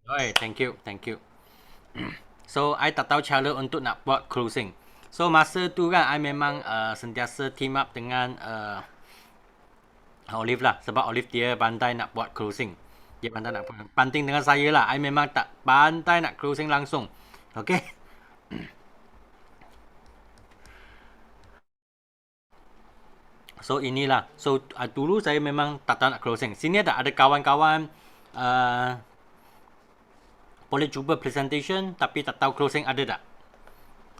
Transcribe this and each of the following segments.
Oi, thank you, thank you. So, I tak tahu cara untuk nak buat closing. So, masa tu kan, I memang sentiasa team up dengan Olive lah. Sebab Olive dia pandai nak buat closing. Dia pandai nak banting dengan saya lah. I memang tak pandai nak closing langsung. Okay? So, inilah. So, dulu saya memang tak tahu nak closing. Sini ada kawan-kawan boleh cuba presentation tapi tak tahu closing ada tak?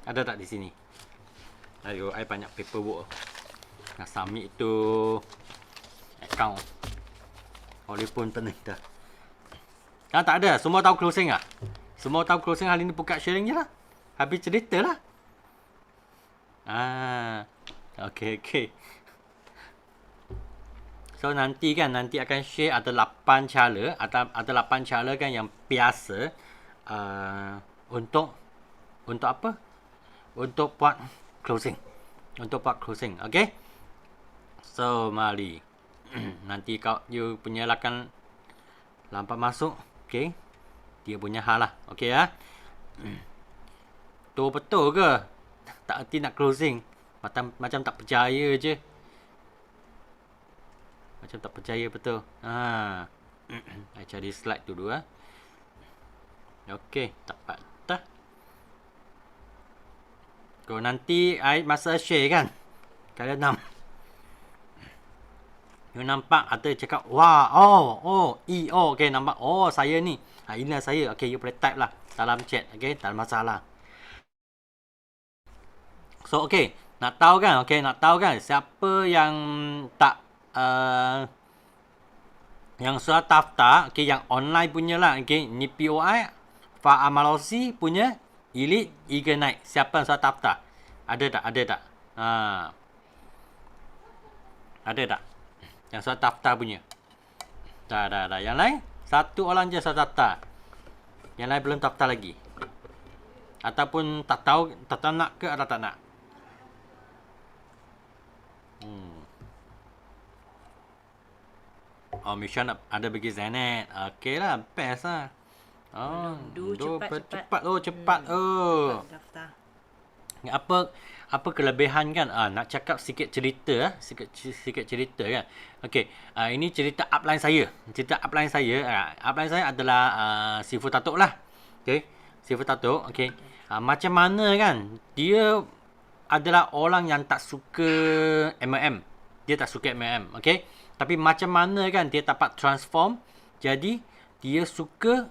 Ada tak di sini? Ayo, I banyak paperwork. Nak submit itu account. Olive pun pening dah. Tak ada. Semua tahu closing ah? Semua tahu closing hari ni buka sharing je lah. Habis cerita lah. Okay. So nanti akan share ada 8 cara, ada 8 cara kan yang biasa untuk apa? Untuk buat closing. Okay? So mari. Nanti you punya akan lambat masuk. Okay? Dia punya hal lah. Okay ya? Tu betul ke? Tak erti nak closing. Macam tak percaya je. Macam tak percaya betul. I cari slide dulu ah. Okey, tak patah. Kalau nanti I masa share kan. Kalian you nampak ada cakap wah, okey nampak. Oh, saya ni. Inilah saya. Okey, you boleh type lah dalam chat. Okey, tak ada masalah. So, okey, nak tahu kan? Siapa yang tak yang sudah daftar, okay, yang online punya lah, okay, ni POI, Amalosi punya Elite Eagle Knight. Siapa yang sudah daftar? Ada tak? Ada tak? Yang sudah daftar punya? Dah. Yang lain? Satu orang je sudah daftar. Yang lain belum daftar lagi. Ataupun tak tahu nak ke atau tak nak? Oh, Mission ada bagi Zanet. Okey lah, best lah. Oh, cepat. Cepat. Daftar. Apa kelebihan kan? Nak cakap sikit cerita sikit cerita kan. Okey, ini cerita upline saya. Upline saya adalah Sifu Tatuk lah. Okey, Sifu Tatuk. Okey. Macam mana kan? Dia adalah orang yang tak suka MLM. Dia tak suka MLM. Okey. Tapi macam mana kan dia dapat transform. Jadi dia suka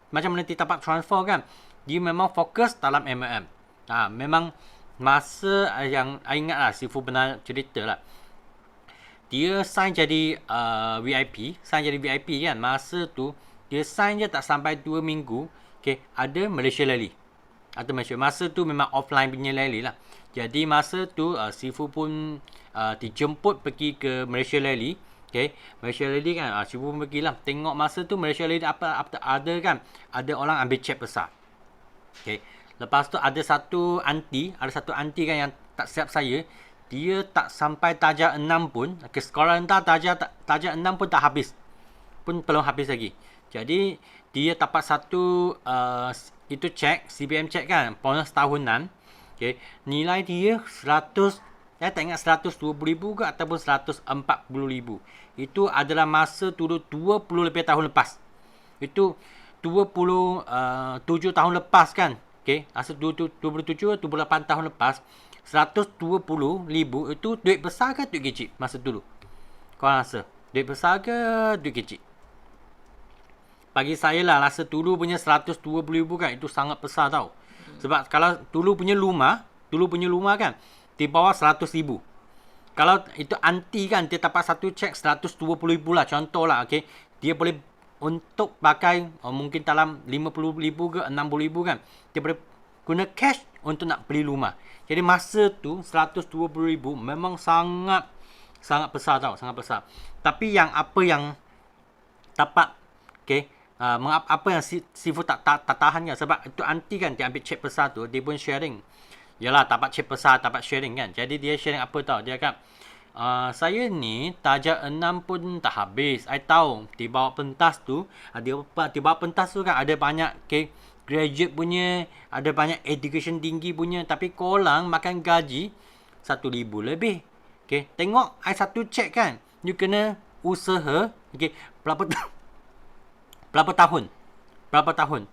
macam mana dia dapat transform kan. Dia memang fokus dalam MLM. Memang masa yang I ingat lah, Sifu pernah cerita lah. Dia sign jadi VIP kan. Masa tu dia sign je tak sampai 2 minggu. Okay, ada Malaysia Rally. Masa tu memang offline punya rally lah. Jadi masa tu Sifu pun dijemput pergi ke Malaysia Rally. Okay, Malaysia Rally kan, Sifu pun pergi lah. Tengok masa tu Malaysia Rally apa ada kan, ada orang ambil cek besar. Okay, lepas tu ada satu anti kan yang tak siap saya. Dia tak sampai darjah 6 pun. Okay, sekolah entah darjah 6 pun tak habis. Pun belum habis lagi. Jadi dia dapat satu itu cek, CBM cek kan, bonus tahunan. Okay, nilai dia 100, saya tak ingat 120,000 ke ataupun 140,000. Itu adalah masa dulu 20 lebih tahun lepas. Itu 27 tahun lepas kan. Okay, masa 27 28 tahun lepas, 120,000 itu duit besar ke duit kecil masa dulu? Kau rasa duit besar ke duit kecil? Bagi saya lah, rasa dulu punya 120,000 kan, itu sangat besar tau. Sebab kalau dulu punya rumah kan, di bawah 100,000. Kalau itu anti kan, dia dapat satu cek 120,000 lah, contoh lah, okay. Dia boleh untuk pakai mungkin dalam 50,000 ke 60,000 kan. Dia boleh guna cash untuk nak beli rumah. Jadi masa tu 120,000 memang sangat besar tau, sangat besar. Tapi apa yang dapat, okay, apa yang Sifu tak tahan kan, sebab itu anti kan, dia ambil cek besar tu, dia pun sharing. Yalah, dapat cek besar, dapat sharing kan. Jadi dia sharing apa tau, dia kan Saya ni tajak 6 pun tak habis. I tahu di bawah pentas tu, di bawah pentas tu kan ada banyak graduate punya, ada banyak education tinggi punya, tapi korang makan gaji 1,000 lebih. Tengok I satu check kan. You kena usaha berapa berapa tahun? Berapa tahun?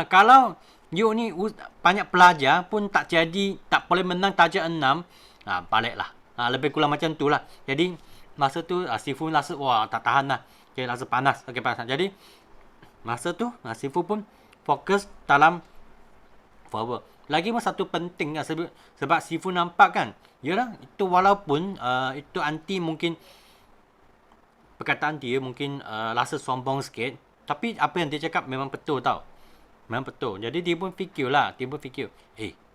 Kalau you ni banyak pelajar pun tak jadi, tak boleh menang tajak 6, baliklah. Lebih kurang macam tu lah. Jadi masa tu Sifu rasa wah tak tahan lah. Rasa panas. Panas. Jadi masa tu Sifu pun fokus dalam forward. Lagi pun satu penting lah, sebab Sifu nampak kan. Yalah, itu walaupun itu anti mungkin perkataan dia mungkin rasa sombong sikit, tapi apa yang dia cakap memang betul tau. Memang betul. Jadi dia pun fikir,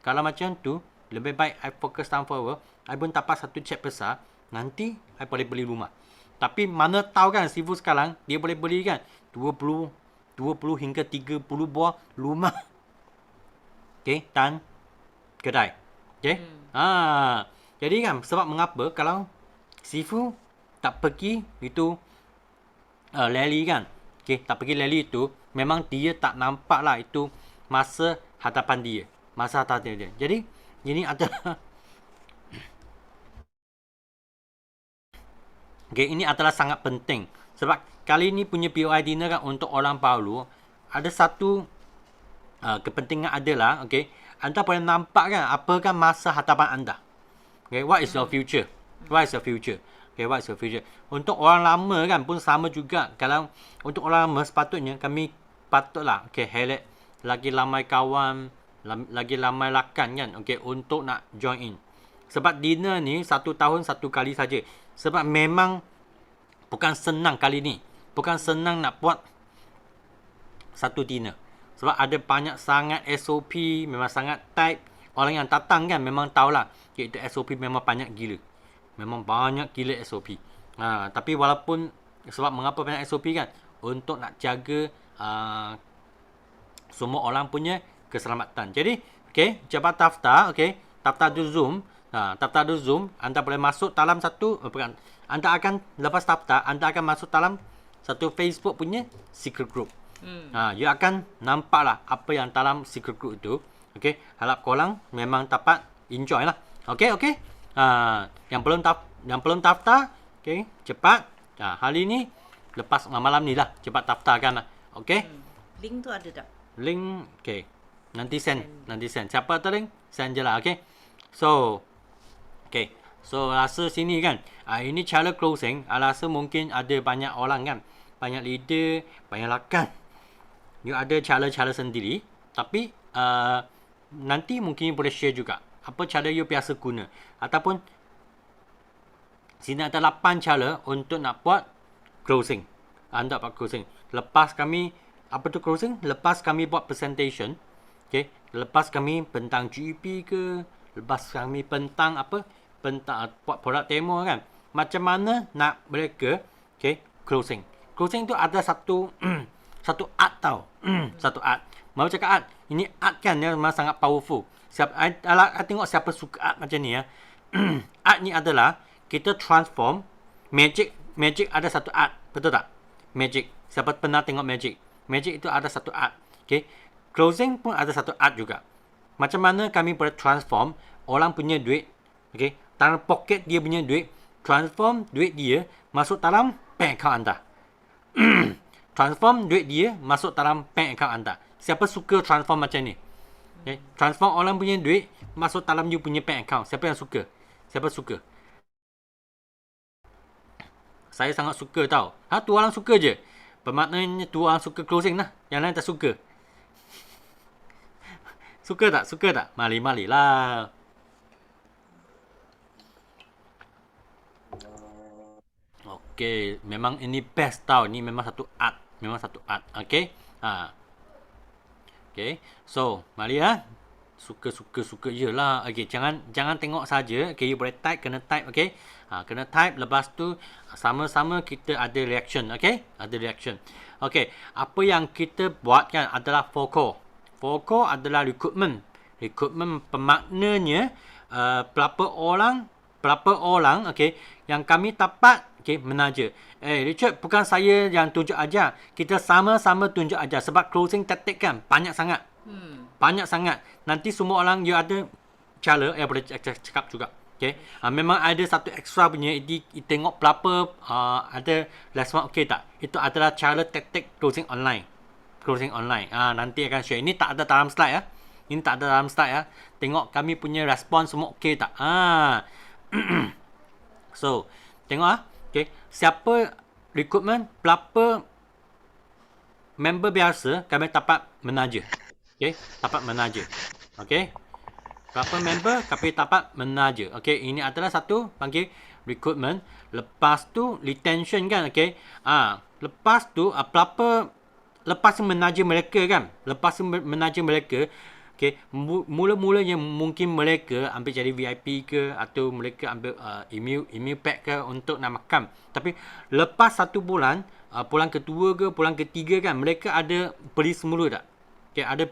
kalau macam tu, lebih baik I fokus down forward, I pun dapat satu cek besar, nanti I boleh beli rumah. Tapi mana tahu kan, Sifu sekarang, dia boleh beli kan, 20 hingga 30 buah rumah. Dan kedai. Jadi kan, sebab mengapa kalau Sifu tak pergi itu rally kan, tak pergi rally itu, memang dia tak nampak lah itu masa hadapan dia. Jadi ini adalah ini adalah sangat penting. Sebab kali ni punya POI dinner kan untuk orang baru, ada satu kepentingan adalah anda boleh nampak kan apa kan masa hadapan anda. What is your future? What is your future? Untuk orang lama kan pun sama juga. Kalau untuk orang lama sepatutnya kami patutlah highlight lagi ramai kawan, lagi ramai rakan kan untuk nak join in. Sebab dinner ni 1 tahun 1 kali saja. Sebab memang bukan senang kali ni. Bukan senang nak buat satu dinner. Sebab ada banyak sangat SOP, memang sangat tight. Orang yang datang kan memang tahulah itu SOP memang banyak gila. Memang banyak gila SOP. Tapi walaupun sebab mengapa banyak SOP kan, untuk nak jaga semua orang punya keselamatan. Jadi cepat daftar, daftar di Zoom. Daftar di Zoom, anda boleh masuk dalam satu anda akan lepas daftar, anda akan masuk dalam satu Facebook punya secret group. You akan nampak lah apa yang dalam secret group itu. Harap korang memang dapat enjoy lah. Yang belum daftar, cepat. Hari ni lepas malam ni lah cepat daftarkan lah. Link tu ada tak? Link nanti send. Siapa tu link? Send je lah. So rasa sini kan, ini cara closing. Rasa mungkin ada banyak orang kan, banyak leader, banyak rakan, you ada cara-cara sendiri. Tapi nanti mungkin boleh share juga apa cara you biasa guna. Ataupun sini ada 8 cara untuk nak buat closing. Anda buat closing. Lepas kami, apa tu closing? Lepas kami buat presentation. Lepas kami tentang GEP ke, lepas kami tentang apa? Tentang buat produk demo kan. Macam mana nak mereka closing. Closing tu ada satu satu art tau. Satu art. Mau cakap art. Ini art kan dia memang sangat powerful. I tengok siapa suka art macam ni ya. Art ni adalah kita transform magic ada satu art. Betul tak? Magic. Siapa pernah tengok magic? Magic itu ada satu art. Closing pun ada satu art juga. Macam mana kami boleh transform orang punya duit, dalam poket dia punya duit, transform duit dia masuk dalam bank account anda. Transform duit dia masuk dalam bank account anda. Siapa suka transform macam ni? Transform orang punya duit masuk dalam you punya bank account. Siapa yang suka? Siapa suka? Saya sangat suka tau. Tu orang suka je. Bermaknanya tu orang suka closing lah. Yang lain tak suka. Suka tak? Suka tak? Mari lah. Memang ini best tau. Ini memang satu art. So, mari lah. Suka je lah. Jangan tengok saja. You boleh type, kena type. Kena type. Lepas tu sama-sama kita ada reaction. Ada reaction. Apa yang kita buat kan adalah FOCO. Adalah recruitment. Recruitment bermaknanya berapa orang berapa orang, okey, yang kami dapat, okey, menaja. Richard, bukan saya yang tunjuk ajar. Kita sama-sama tunjuk ajar sebab closing tactic kan banyak sangat. Banyak sangat. Nanti semua orang you ada cara boleh cakap juga. Okay. Memang ada satu extra punya tengok berapa ada respon okey tak. Itu adalah cara taktik closing online. Closing online. Nanti akan share. Ini tak ada dalam slide ya. Ini tak ada dalam slide ya. Tengok kami punya respon semua okey tak. So, tengok okay. Siapa recruitment, berapa member biasa kami dapat menaja. Okay. Dapat menaja. Okay. Berapa member kami dapat menaja. Okey, ini adalah satu panggil recruitment. Lepas tu retention kan, okey. Lepas tu berapa lepas menaja mereka kan. Lepas menaja mereka, okey, mula-mulanya mungkin mereka ambil jadi VIP ke atau mereka ambil email pack ke untuk nak makan. Tapi lepas 1 bulan, bulan kedua ke bulan ketiga kan, mereka ada beli semula tak? Okey, ada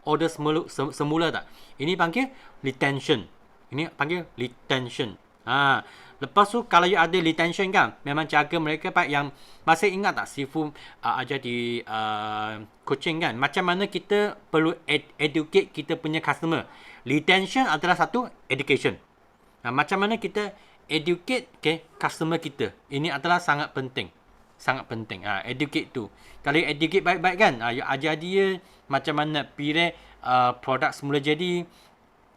order semula tak? Ini panggil retention. Ini panggil retention. Lepas tu kalau you ada retention kan, memang jaga mereka pak yang masih ingat tak Sifu ajar di coaching kan, macam mana kita perlu educate kita punya customer. Retention adalah satu education. Macam mana kita educate customer kita. Ini adalah sangat penting. Sangat penting. Educate tu. Kalau educate baik-baik kan, you ajar dia macam mana pilih produk semula jadi,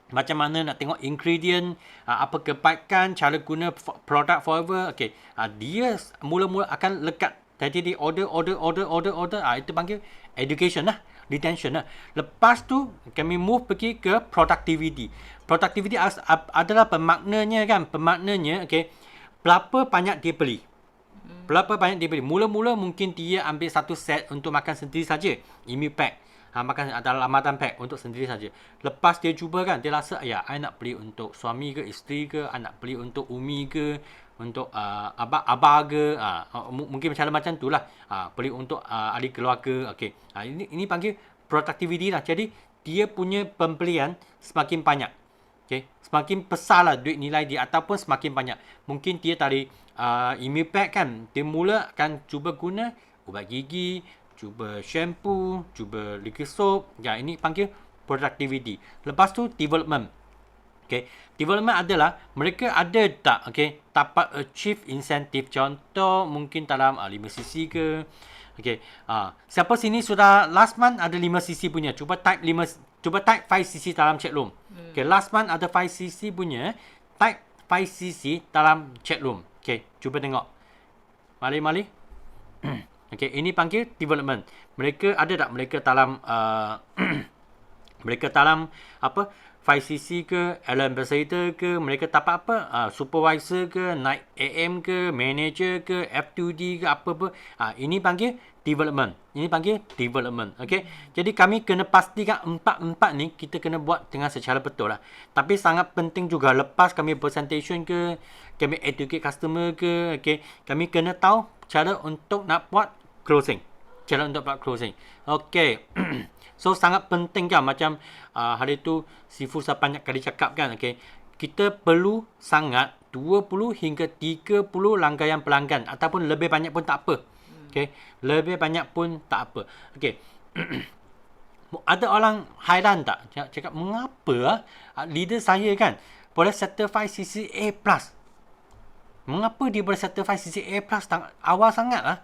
macam mana nak tengok ingredient, apa kebaikan, cara guna produk forever. Okey, dia mula-mula akan lekat. Jadi dia order. Itu panggil education lah, retention lah. Lepas tu kami move pergi ke productivity. Productivity adalah pemaknanya kan, pemaknanya okey, berapa banyak dia beli. Berapa banyak dia beli. Mula-mula mungkin dia ambil satu set untuk makan sendiri saja, email pack. Makan adalah Ramadan pack untuk sendiri saja. Lepas dia cuba kan, dia rasa ya, I nak beli untuk suami ke isteri ke, I nak beli untuk umi ke, untuk abah ke, mungkin macam tu lah. Beli untuk ahli keluarga. Okey. Ini panggil productivity lah. Jadi dia punya pembelian semakin banyak. Okey, semakin besar lah duit nilai dia ataupun semakin banyak. Mungkin dia dari email pack kan, dia mula akan cuba guna ubat gigi, cuba shampoo, cuba liquid soap. Ya, ini panggil productivity. Lepas tu development. Okay. Development adalah mereka ada tak dapat achieve incentive. Contoh mungkin dalam 5cc ke. Okay. Siapa sini sudah last month ada 5cc punya? Cuba type 5cc dalam chat room. Okay. Last month ada 5cc punya. Type 5cc dalam chat room. Okay. Cuba tengok. Mari. Okay, ini panggil development. Mereka ada tak mereka dalam mereka dalam apa 5cc ke, ambassador ke, mereka dapat apa? Supervisor ke, night AM ke, manager ke, F2D ke, apa-apa. Ini panggil development. Ini panggil development. Okay. Jadi kami kena pastikan empat ni kita kena buat dengan secara betul lah. Tapi sangat penting juga lepas kami presentation ke, kami educate customer ke, okay, kami kena tahu cara untuk nak buat closing. Cara untuk buat closing. Okay. So sangat penting kan, macam hari tu Sifu saya banyak kali cakap kan, okay, kita perlu sangat 20 hingga 30 rangkaian pelanggan ataupun lebih banyak pun tak apa. Okay, lebih banyak pun tak apa. Okay. Ada orang hairan tak? Cakap mengapa leader saya kan boleh certify CCA+. Mengapa dia boleh certify CCA+? Awal sangat lah.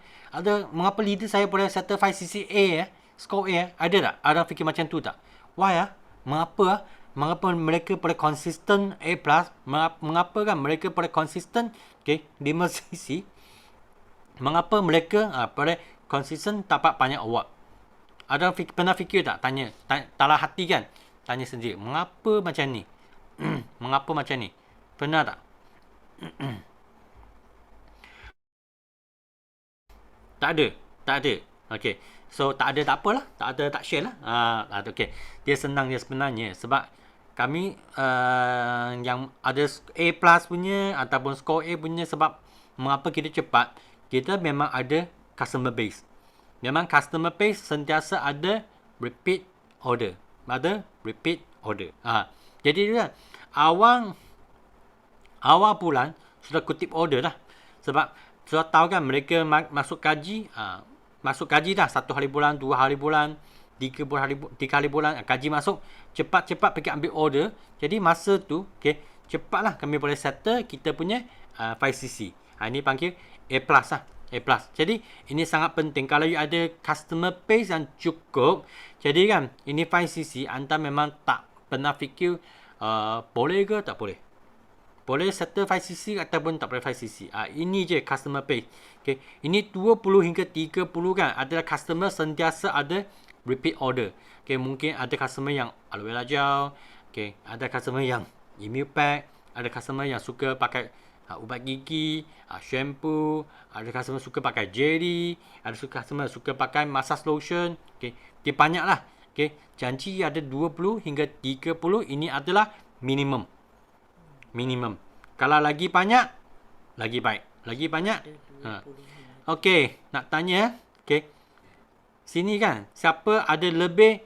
Mengapa leader saya boleh certify CCA score A ada tak? Ada fikir macam tu tak? Why Mengapa mereka boleh konsisten A+? Mengapa kan mereka boleh konsisten 5cc? Mengapa mereka boleh konsisten dapat banyak award? Ada pernah fikir tak? Tanya dalam hati kan? Tanya sendiri. Mengapa macam ni? Mengapa macam ni? Pernah tak? Tak ada. Okey. So tak ada tak apalah. Tak ada tak share lah. Okey. Dia senang dia sebenarnya sebab kami yang ada A+ punya ataupun score A punya, sebab mengapa kita cepat? Kita memang ada customer base. Memang customer base sentiasa ada repeat order. Jadi dia awang awal bulan sudah kutip order dah. Sebab sudah tahu kan mereka masuk gaji, masuk gaji dah 1 hari bulan, 2 hari bulan, 3 hari bulan gaji masuk, cepat-cepat pergi ambil order. Jadi masa tu cepatlah kami boleh settle kita punya 5cc. Ini panggil A+ lah. A+. Jadi ini sangat penting kalau you ada customer base yang cukup. Jadi kan ini 5cc anda memang tak pernah fikir boleh ke tak boleh. Boleh settle 5cc ataupun tak boleh 5cc. Ini je customer base. Ini 20 hingga 30 kan adalah customer sentiasa ada repeat order. Mungkin ada customer yang aloe vera gel, ada customer yang email pack, ada customer yang suka pakai ubat gigi, shampoo, ada customer suka pakai jelly, ada customer suka pakai massage lotion. Dia banyak lah. Janji ada 20 hingga 30 ini adalah minimum. Kalau lagi banyak, lagi baik. Lagi banyak. Nak tanya. Sini kan, siapa ada lebih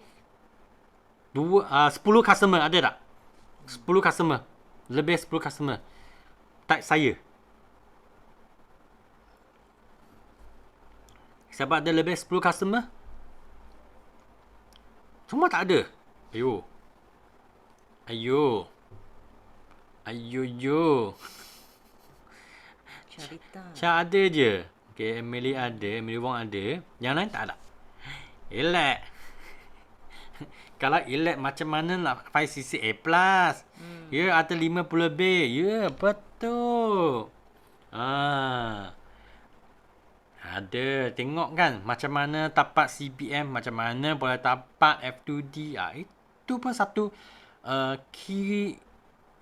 10 customer ada tak? 10 customer. Lebih 10 customer. Type saya. Siapa ada lebih 10 customer? Semua tak ada. Ayo. Syah ada je. Emily ada. Emily Wong ada. Yang lain tak ada. Elak. Kalau elak macam mana nak 5cc A+? Ya, ada 50 lebih. Ya, betul. Ada. Tengok kan macam mana tapak CBM, macam mana boleh tapak F2D. Itu pun satu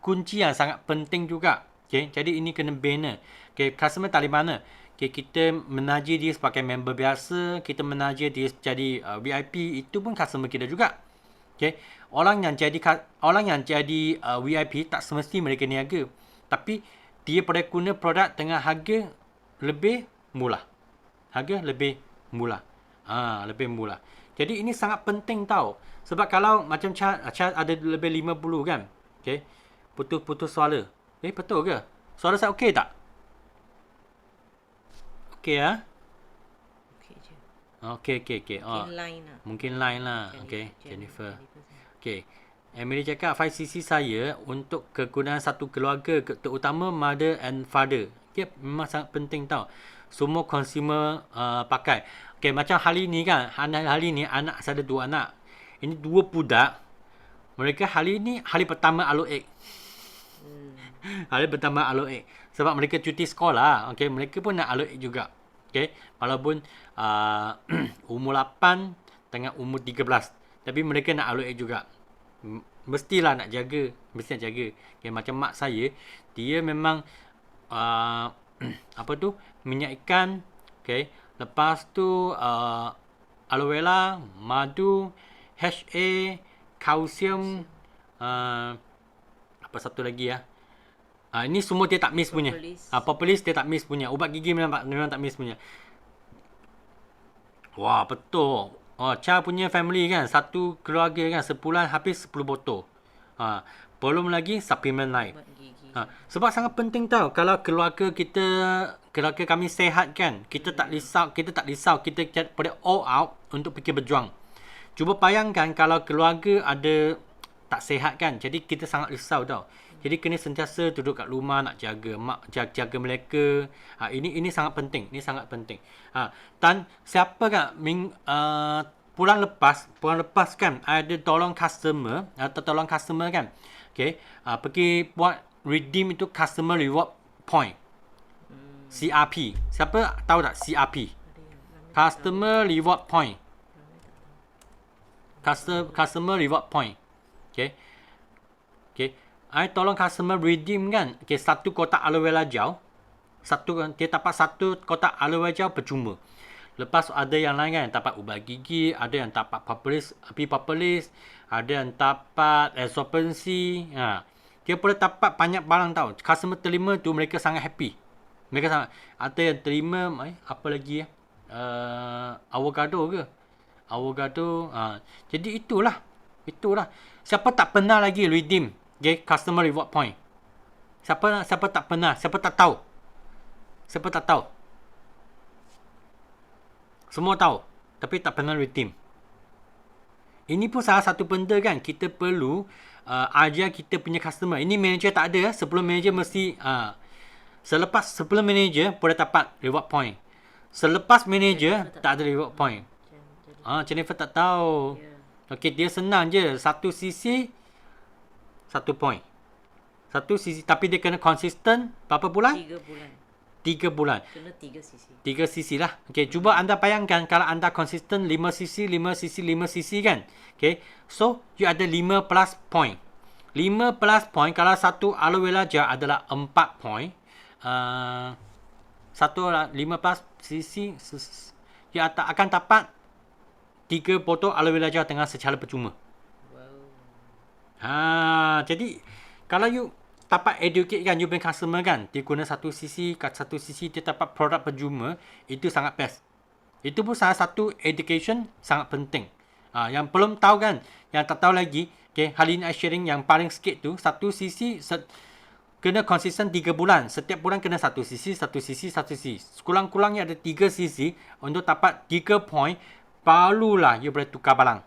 kunci yang sangat penting juga. Jadi ini kena bina. Customer tak boleh mana. Kita menaja dia sebagai member biasa, kita menaja dia jadi VIP, itu pun customer kita juga. Orang yang jadi VIP tak semesti mereka niaga, tapi dia boleh guna produk dengan harga lebih murah. Lebih murah. Jadi ini sangat penting tau. Sebab kalau macam Chad ada lebih 50 kan. Putus suara. Betul ke? Suara saya okey tak? Okey ya? Okey je. Mungkin line lah. Jennifer. Emily cakap 5cc saya untuk kegunaan satu keluarga, terutama mother and father. Memang sangat penting tau. Semua consumer pakai. Macam hari ni kan. Hari ni anak saya ada 2 anak. Ini 2 budak. Mereka hari ni hari pertama aloe egg. Hari pertama aloe egg. Sebab mereka cuti sekolah. Mereka pun nak aloe egg juga. Walaupun umur 8 dengan umur 13. Tapi mereka nak aloe egg juga. Mestilah nak jaga. Macam mak saya, dia memang minyak ikan. Lepas tu aloe vera, madu, HA, kalsium, apa satu lagi ya. Ini semua dia tak miss punya. Propolis dia tak miss punya. Ubat gigi memang tak miss punya. Wah, betul. Cha punya family kan, satu keluarga kan, sebulan habis 10 botol. Belum lagi suplemen lain. Sebab sangat penting tau. Kalau keluarga kami sehat kan, kita tak risau, kita boleh all out untuk pergi berjuang. Cuba bayangkan kalau keluarga ada tak sehat kan, jadi kita sangat risau tau. Jadi kena sentiasa duduk kat rumah nak jaga mereka. Ini sangat penting. Dan siapa kan bulan lepas kan ada tolong customer kan. Pergi buat redeem itu customer reward point. CRP. Siapa tahu tak CRP? Customer reward point. Customer reward point. Tolong customer redeem kan. Satu kotak aloe vera gel. Dia dapat satu kotak aloe vera gel percuma. Lepas ada yang lain kan, dapat ubat gigi, ada yang dapat propolis, ada yang dapat absorbency. Dia boleh dapat banyak barang tau. Customer terima tu mereka sangat happy. Ada yang terima apa lagi ya? Avocado ke? Jadi itulah. Siapa tak pernah lagi redeem customer reward point? Siapa tak pernah? Siapa tak tahu? Siapa tak tahu? Semua tahu. Tapi tak pernah redeem. Ini pun salah satu benda kan. Kita perlu ajar kita punya customer. Ini manager tak ada. Sebelum manager mesti... sebelum manager boleh dapat reward point. Selepas manager tak ada reward point. Jennifer tak tahu. Okey, dia senang je. 1 cc 1 point. 1 cc tapi dia kena konsisten berapa bulan? 3 bulan. 3 bulan. Kena 3 cc. 3 cc lah. Okey, cuba anda bayangkan kalau anda konsisten 5 cc, 5 cc, 5 cc kan. Okey. So, you ada 5 plus point. 5 plus point kalau satu aloe vera gel adalah 4 point. 5 plus cc you akan dapat 3 botol aloe vera gel dengan secara percuma. Wow. Jadi kalau you dapat educate kan you punya customer kan, dia guna 1 cc, kat 1 cc dia dapat produk percuma, itu sangat best. Itu pun salah satu education sangat penting. Yang belum tahu kan, yang tak tahu lagi, okay, hari ini I sharing yang paling sikit tu 1 cc kena konsisten 3 bulan. Setiap bulan kena 1 cc, 1 cc, 1 cc. Sekurang-kurangnya ada 3 cc untuk dapat 3 point, barulah you boleh tukar barang.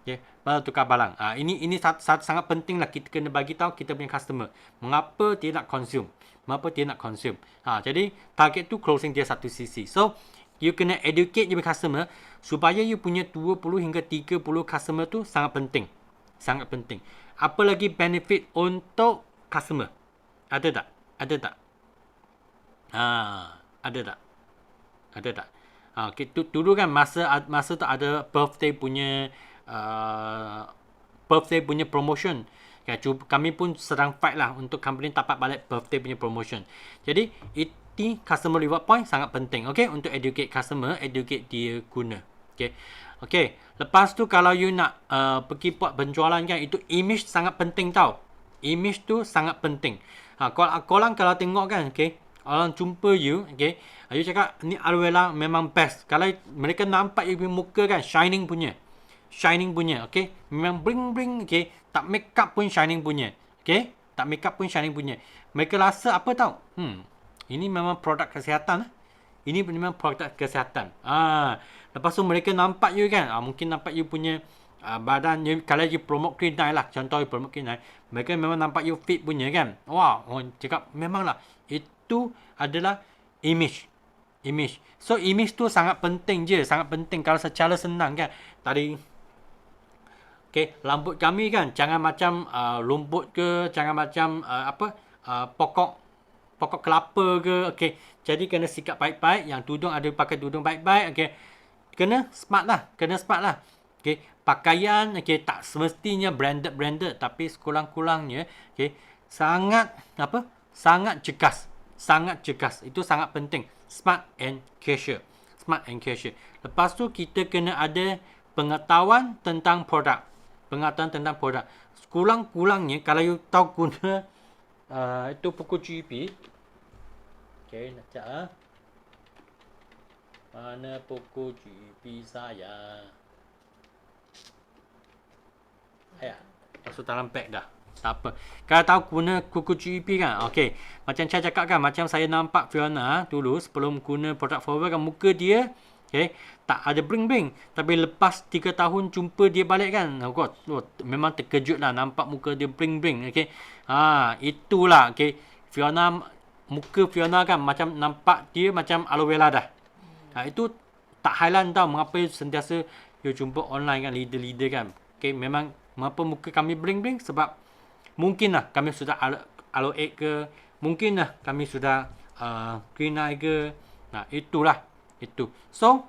Okay, baru tukar barang. Ini sangat penting lah kita kena bagi tahu kita punya customer mengapa dia nak consume. Mengapa dia nak consume. Jadi target tu closing dia 1 cc. So you kena educate your customer supaya you punya 20 hingga 30 customer tu sangat penting. Sangat penting. Apa lagi benefit untuk customer? Ada tak? Ada tak? Ada tak? Ada tak? Dulu kan masa tu ada birthday punya promotion. Kami pun sedang fight lah untuk company dapat balik birthday punya promotion. Jadi ini customer reward point sangat penting. Okay, untuk educate customer, educate dia guna. Okay. Lepas tu kalau you nak pergi buat penjualan kan, itu image sangat penting tau. Image tu sangat penting. Korang kalau tengok kan, okay, orang jumpa you, okay, you cakap ni aloe vera memang best. Kalau mereka nampak you punya muka kan, shining punya, okay, memang bling, okay, tak make up pun shining punya, okay, tak make up pun shining punya. Mereka rasa apa tau? Ini memang produk kesihatan. Ini memang produk kesihatan. Lepas tu mereka nampak you kan, mungkin nampak you punya badan, kalau you promote Q9 lah, contoh you promote Q9, mereka memang nampak you fit punya kan. Cakap memanglah itu adalah image. So image tu sangat penting je, sangat penting. Kalau secara senang kan, tadi okay, rambut kami kan jangan macam rumput ke, jangan macam pokok kelapa ke. Okay, jadi kena sikap baik-baik. Yang tudung ada pakai tudung baik-baik. Okay, kena smart lah. Okay, pakaian, okay, tak semestinya branded, tapi sekurang-kurangnya, okay, sangat jekas. Itu sangat penting. Smart and casual. Lepas tu kita kena ada pengetahuan tentang produk. Sekurang-kurangnya kalau you tahu guna itu pokok GP. Okay, nak cak mana pokok GP saya? Masuk dalam beg dah. Tak apa. Kalau tahu guna kuku GEP kan. Okey. Macam saya cakap kan. Macam saya nampak Fiona dulu sebelum guna produk Forever kan. Muka dia. Okay, tak ada bling-bling. Tapi lepas 3 tahun jumpa dia balik kan. Memang terkejut lah. Nampak muka dia bling-bling. Okay. Itulah. Okay. Muka Fiona kan. Macam nampak dia macam aloe vera dah. Itu tak hailan tau. Mengapa sentiasa you jumpa online kan. Leader-leader kan. Okay. Memang mengapa muka kami bling-bling? Sebab mungkinlah kami sudah aloe ke, mungkinlah kami sudah green eye ke. Itulah. So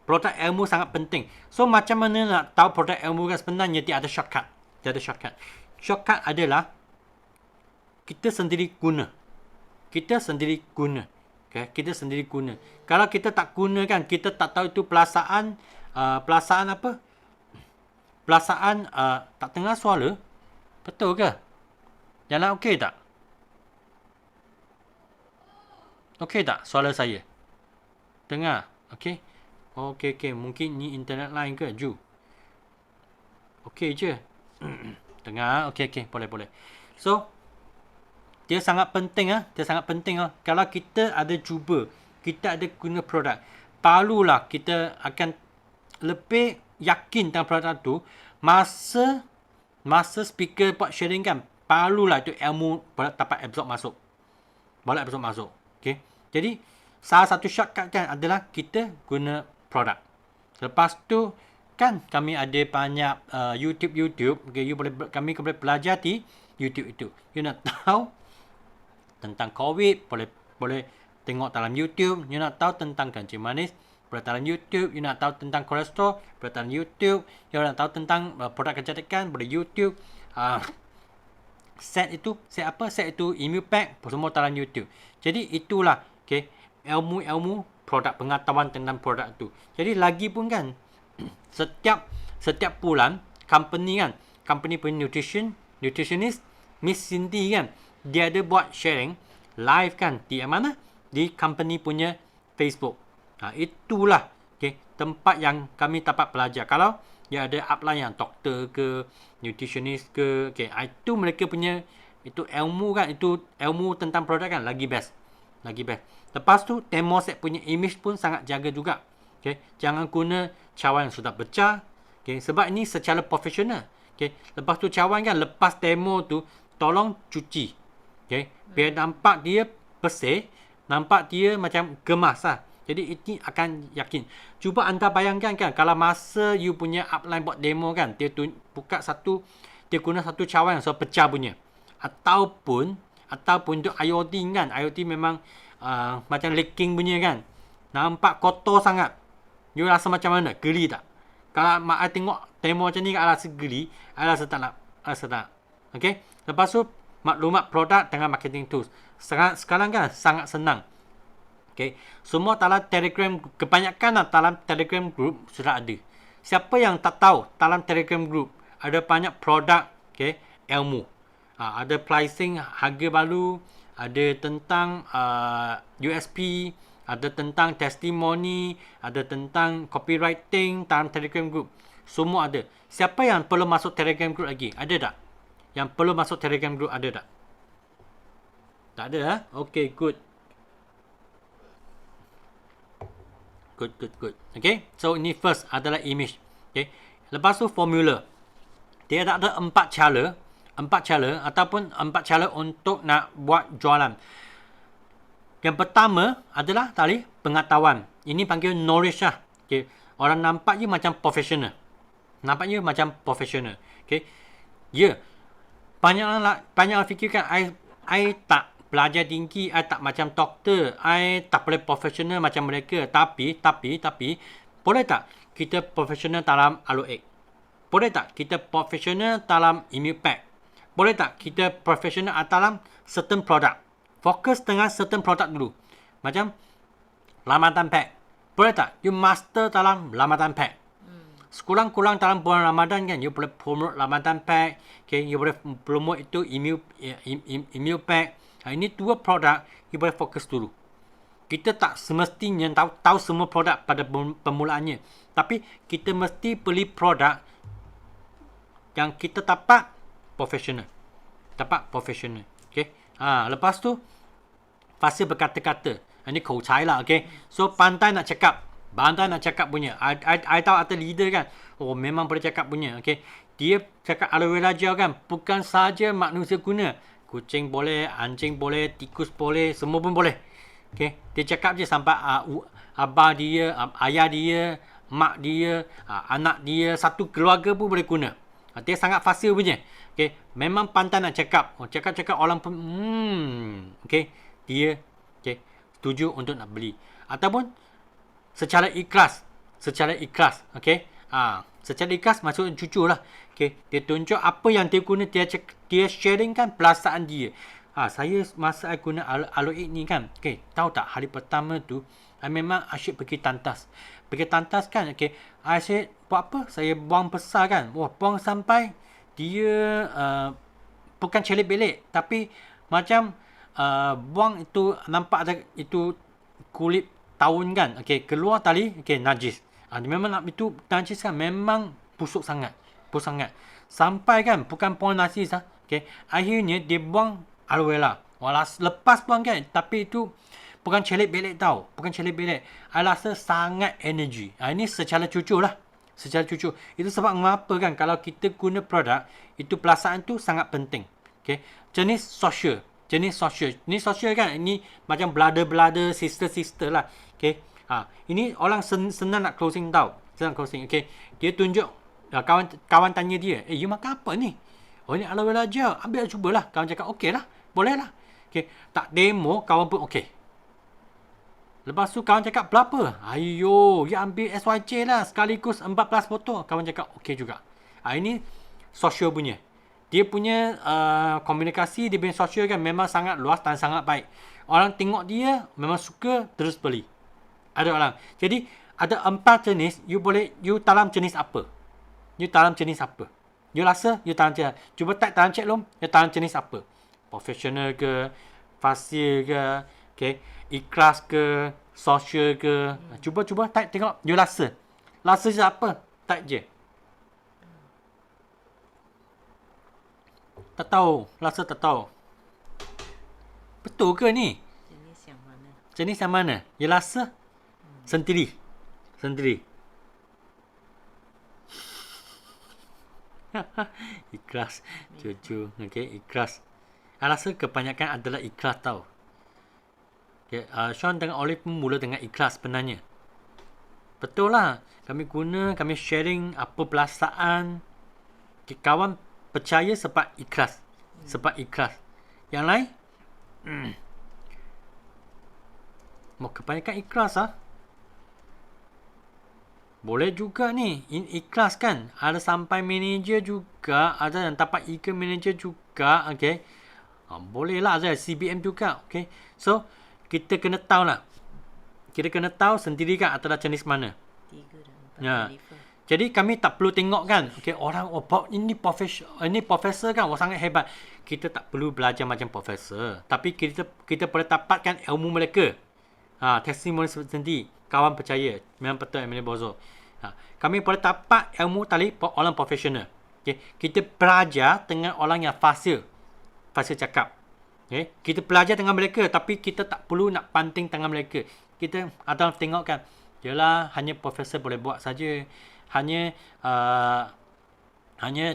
produk ilmu sangat penting. So macam mana nak tahu produk ilmu kan? Sebenarnya dia ada shortcut. Shortcut adalah kita sendiri guna. Okay? Kita sendiri guna. Kalau kita tak guna kan, kita tak tahu itu perasaan apa? Perasaan tak dengar suara. Betul ke? Jalan okey tak? Okey tak suara saya? Dengar? Okey? Okey. Mungkin ni internet line ke? Ju. Okey je. Dengar? Okey. Boleh. So, dia sangat penting dia sangat penting kalau kita ada cuba, kita ada guna produk, perlulah kita akan lebih yakin tentang produk tu. Masa speaker buat sharing kan, perlulah itu ilmu dapat absorb masuk. Boleh absorb masuk. Okay. Jadi salah satu shortcut kan adalah kita guna produk. Lepas tu kan kami ada banyak YouTube. Okay, kami boleh belajar di YouTube itu. You nak tahu tentang COVID, boleh tengok dalam YouTube. You nak tahu tentang kencing manis, boleh dalam YouTube. You nak tahu tentang kolesterol, boleh dalam YouTube. You nak tahu tentang produk kecantikan, boleh YouTube. Set itu email pack, semua dalam YouTube. Jadi itulah ilmu produk, pengetahuan tentang produk tu. Jadi lagi pun kan setiap bulan company punya nutritionist Miss Cindy kan, dia ada buat sharing live kan di mana? Di company punya Facebook. Itulah tempat yang kami dapat belajar. Kalau dia ada upline yang doktor ke, nutritionist ke, itu mereka punya itu ilmu kan, itu ilmu tentang produk kan lagi best. Lepas tu Temoset punya image pun sangat jaga juga. Jangan guna cawan yang sudah pecah. Sebab ini secara profesional. Lepas tu cawan kan lepas demo tu tolong cuci. Biar nampak dia bersih, nampak dia macam gemas lah. Jadi ini akan yakin. Cuba anda bayangkan kan, kalau masa you punya upline buat demo kan, dia guna satu cawan yang sudah pecah punya. Ataupun tu iodine kan. Iodine memang macam leaking punya kan. Nampak kotor sangat. You rasa macam mana? Geli tak? Kalau mak I tengok demo macam ni, I rasa geli. I rasa tak nak. Okay? Lepas tu, maklumat produk dengan marketing tools. Sekarang kan sangat senang. Okay. Semua dalam Telegram, kebanyakan dalam Telegram group sudah ada. Siapa yang tak tahu dalam Telegram group ada banyak produk ilmu. Ada pricing harga baru, ada tentang USP, ada tentang testimoni, ada tentang copywriting dalam Telegram group. Semua ada. Siapa yang perlu masuk Telegram group lagi? Ada tak? Yang perlu masuk Telegram group ada tak? Tak ada Okay, good. Good. Okay. So, ini first adalah image. Okay. Lepas tu formula. Dia ada 4 cara ataupun 4 cara untuk nak buat jualan. Yang pertama adalah tadi pengetahuan. Ini panggil knowledge lah. Okay. Orang nampak je macam profesional. Okay. Ya. Banyak orang fikirkan I tak belajar tinggi, I tak macam doktor, I tak boleh profesional macam mereka. Tapi boleh tak kita profesional dalam aloe egg? Boleh tak kita profesional dalam email pack? Boleh tak kita profesional dalam certain product? Fokus dengan certain product dulu. Macam Ramadan pack. Boleh tak you master dalam Ramadan pack? Sekurang-kurang dalam bulan Ramadan kan, you boleh promote Ramadan pack. Okay, you boleh promote itu email pack. Ini 2 produk you boleh fokus dulu. Kita tak semestinya tahu semua produk pada permulaannya. Tapi kita mesti beli produk yang kita dapat profesional. Okay. Lepas tu fasih berkata-kata. Ini kau cai lah. Okay. So pandai nak cakap punya. I tahu ada leader kan. Oh, memang boleh cakap punya. Okay. Dia cakap aloe vera gel kan. Bukan saja manusia guna. Kucing boleh, anjing boleh, tikus boleh, semua pun boleh. Okay. Dia cakap je sampai abah dia, ayah dia, mak dia, anak dia, satu keluarga pun boleh guna. Dia sangat fasih punya. Okay. Memang pandai nak cakap. Cakap orang pun, okay. Dia setuju untuk nak beli. Ataupun secara ikhlas. Okay. Secara ikhlas maksudnya jujur lah. Okay. Dia tunjuk apa yang dia guna, dia sharingkan perasaan dia. Saya masa saya guna aloe ni kan. Okay. Tahu tak hari pertama tu memang asyik pergi tantas kan. Okay. Asyik buat apa? Saya buang besar kan. Buang sampai dia bukan celik-belik, tapi macam buang itu nampak ada itu kulit taun kan. Okay. Keluar tali. Okay. Najis. Memang itu najis kan. Memang busuk sangat. Sampai kan bukan buang najis Okay. Akhirnya dia buang aloe vera. Walau lepas pun kan, tapi itu bukan celik-belik tau. Bukan celik-belik. I rasa sangat energy. Ini secara jujur lah. Secara jujur. Itu sebab mengapa kan, kalau kita guna produk, itu perasaan tu sangat penting. Okay. Jenis social. Jenis social kan, ini macam brother-brother, sister-sister lah. Okay. Ini orang senang nak closing tau. Senang closing. Okay. Dia tunjuk, kawan tanya dia, you makan apa ni? Oh, ni aloe vera gel. Ambil cubalah. Kawan cakap, okey lah. Boleh lah. Okay. Tak demo, kawan pun okey. Lepas tu kawan cakap, berapa? Ayo, you ambil SYC lah. Sekaligus 14 botol. Kawan cakap, okey juga. Ini social punya. Dia punya komunikasi, dia punya social kan memang sangat luas dan sangat baik. Orang tengok dia, memang suka, terus beli. Ada orang. Jadi, ada 4 jenis. You dalam jenis apa? You dalam jenis apa? You rasa, you dalam jenis. Cuba type dalam chat lom, you dalam jenis apa? Professional ke, fasil ke, okay, ikhlas ke, social ke. Cuba type tengok, you rasa. Rasa je apa? Type je. Tak tahu, rasa tak tahu. Betul ke ni? Jenis yang mana? Jenis yang mana? You rasa? Sendiri. Ikhlas. Cucu. Okay, ikhlas. Saya rasa kebanyakan adalah ikhlas tau. Okay, Sean dengan Olive pun mula dengan ikhlas sebenarnya. Betul lah. Kami sharing apa perasaan. Okay, kawan percaya sebab ikhlas. Yang lain? Mau kebanyakan ikhlas lah. Boleh juga ni. Ikhlas kan. Ada sampai manager juga. Ada yang dapat ikan manager juga. Okay. Boleh lah. Ada CBM juga. Okay. So, kita kena tahu lah. Kita kena tahu sendiri kan adalah jenis mana. 3 dan 4 Ya. liver. Jadi kami tak perlu tengok kan. Okay, orang ini profesor kan. Orang sangat hebat. Kita tak perlu belajar macam profesor. Tapi kita boleh dapatkan ilmu mereka. Testimoni sendiri. Kawan percaya. Memang betul Emily Bozo. Kami boleh dapat ilmu tadi orang profesional. Okay. Kita belajar dengan orang yang fasil cakap. Okay. Kita belajar dengan mereka tapi kita tak perlu nak panting tangan mereka. Kita ada tengok kan. Yalah, hanya profesor boleh buat saja. Hanya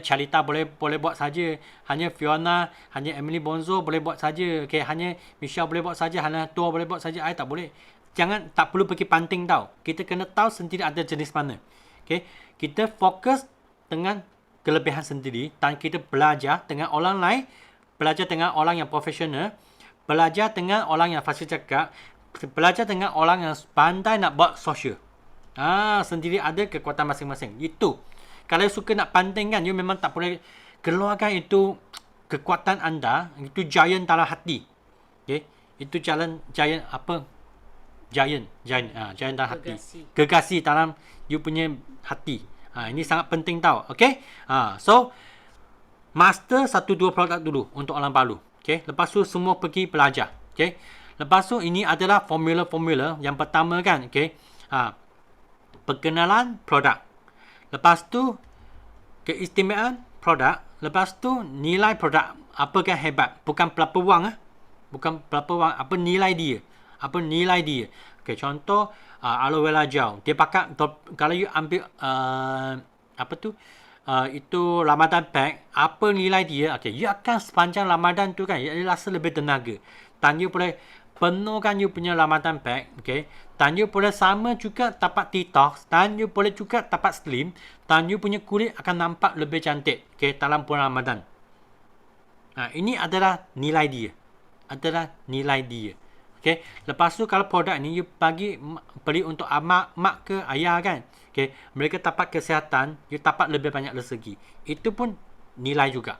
Charita boleh buat saja. Hanya Fiona, hanya Emily Bonzo boleh buat saja. Okay. Hanya Michelle boleh buat saja. Hanya Tua boleh buat saja. I tak boleh. Jangan, tak perlu pergi panting tau. Kita kena tahu sendiri ada jenis mana. Okay. Kita fokus dengan kelebihan sendiri dan kita belajar dengan orang lain, belajar dengan orang yang profesional, belajar dengan orang yang fasih cakap, belajar dengan orang yang pandai nak buat sosial. Sendiri ada kekuatan masing-masing. Itu. Kalau suka nak panting kan, you memang tak boleh keluarkan itu kekuatan anda, itu giant dalam hati. Okay. Itu giant apa? Giant dalam hati. Gegasi dalam you punya hati. Ini sangat penting tau. Okay. So, master 1-2 produk dulu untuk orang baru. Okay. Lepas tu semua pergi belajar. Okay. Lepas tu ini adalah formula-formula. Yang pertama kan. Okay. Perkenalan produk. Lepas tu keistimewaan produk. Lepas tu nilai produk. Apakah hebat? Bukan berapa wang. Bukan berapa wang. Apa nilai dia. Okay, contoh aloe vera gel. Dia pakai, kalau you ambil itu Ramadan pack, apa nilai dia? Okay, you akan sepanjang Ramadan tu kan, you rasa lebih tenaga. Dan you boleh penuhkan you punya Ramadan pack. Okay. Dan you boleh sama juga dapat detox. Dan you boleh juga dapat slim. Dan you punya kulit akan nampak lebih cantik. Okay, dalam bulan Ramadan. Ini adalah nilai dia. Okay. Lepas tu kalau produk ni you beli untuk mak ke ayah kan. Okay. Mereka dapat kesihatan, you dapat lebih banyak rezeki. Itu pun nilai juga.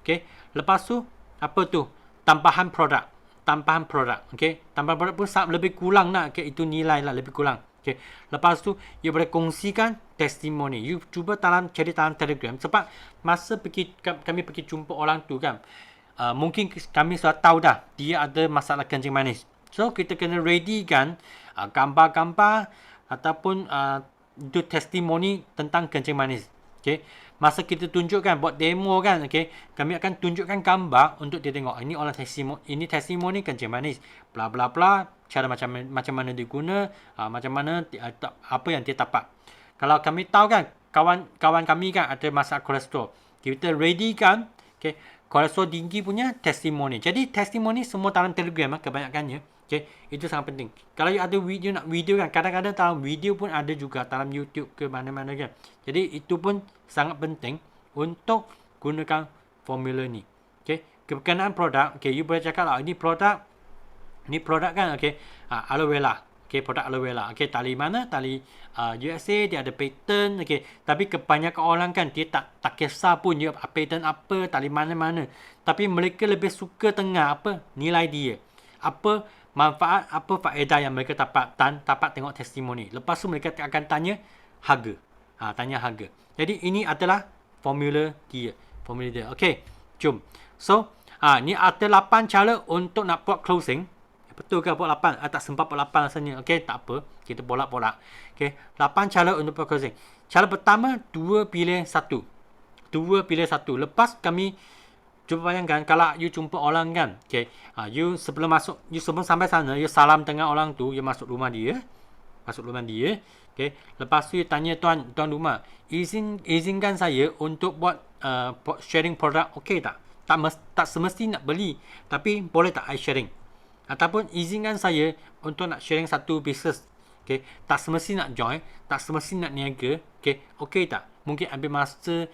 Okay. Lepas tu apa tu? Tambahan produk. Okay. Tambahan produk pun lebih kurang lah. Okay. Itu nilai lah lebih kurang. Okay. Lepas tu you boleh kongsikan testimoni. You cuba cari dalam Telegram. Sebab masa kami pergi jumpa orang tu kan, mungkin kami sudah tahu dah dia ada masalah kencing manis. So kita kena ready kan gambar-gambar ataupun itu testimoni tentang kencing manis. Okay. Masa kita tunjukkan buat demo kan, okay, kami akan tunjukkan gambar untuk dia tengok. Ini orang testimoni kencing manis, bla bla bla, cara macam mana dia guna, macam mana apa yang dia dapat. Kalau kami tahu kan kawan kami kan ada masalah kolesterol, kita ready kan, okay, kolesterol tinggi punya testimoni. Jadi testimoni semua dalam Telegram kebanyakannya. Okay, itu sangat penting. Kalau you ada video, nak video kan, kadang-kadang dalam video pun ada juga dalam YouTube ke mana-mana kan. Jadi itu pun sangat penting untuk gunakan formula ni. Okay, keberkenaan produk. Okay, you boleh cakap lah, ini produk kan, okay, aloe vera. Okay, produk aloe vera. Okay, tali mana? Tali USA, dia ada patent. Okay, tapi kebanyakan orang kan, dia tak kisah pun dia patent apa, tali mana-mana. Tapi mereka lebih suka tengah apa? Nilai dia. Apa manfaat, apa faedah yang mereka dapat tengok testimoni. Lepas tu mereka akan tanya harga. Tanya harga. Jadi ini adalah formula dia. Okey, jom. So, ni ada 8 cara untuk nak buat closing. Betul ke buat 8? Tak sempat buat 8 rasanya. Okey, tak apa. Kita bolak-bolak. Okey, 8 cara untuk buat closing. Cara pertama, 2 pilih 1. 2 pilih 1. Lepas kami cuba bayangkan kalau you jumpa orang kan, okay, you sebelum sampai sana, you salam dengan orang tu, you masuk rumah dia, okay. Lepas tu you tanya tuan rumah, izinkan saya untuk buat sharing produk, okay tak? Tak semesti nak beli, tapi boleh tak I sharing? Ataupun izinkan saya untuk nak sharing satu business, okay. Tak semesti nak join, tak semesti nak niaga, okay tak? Mungkin ambil masa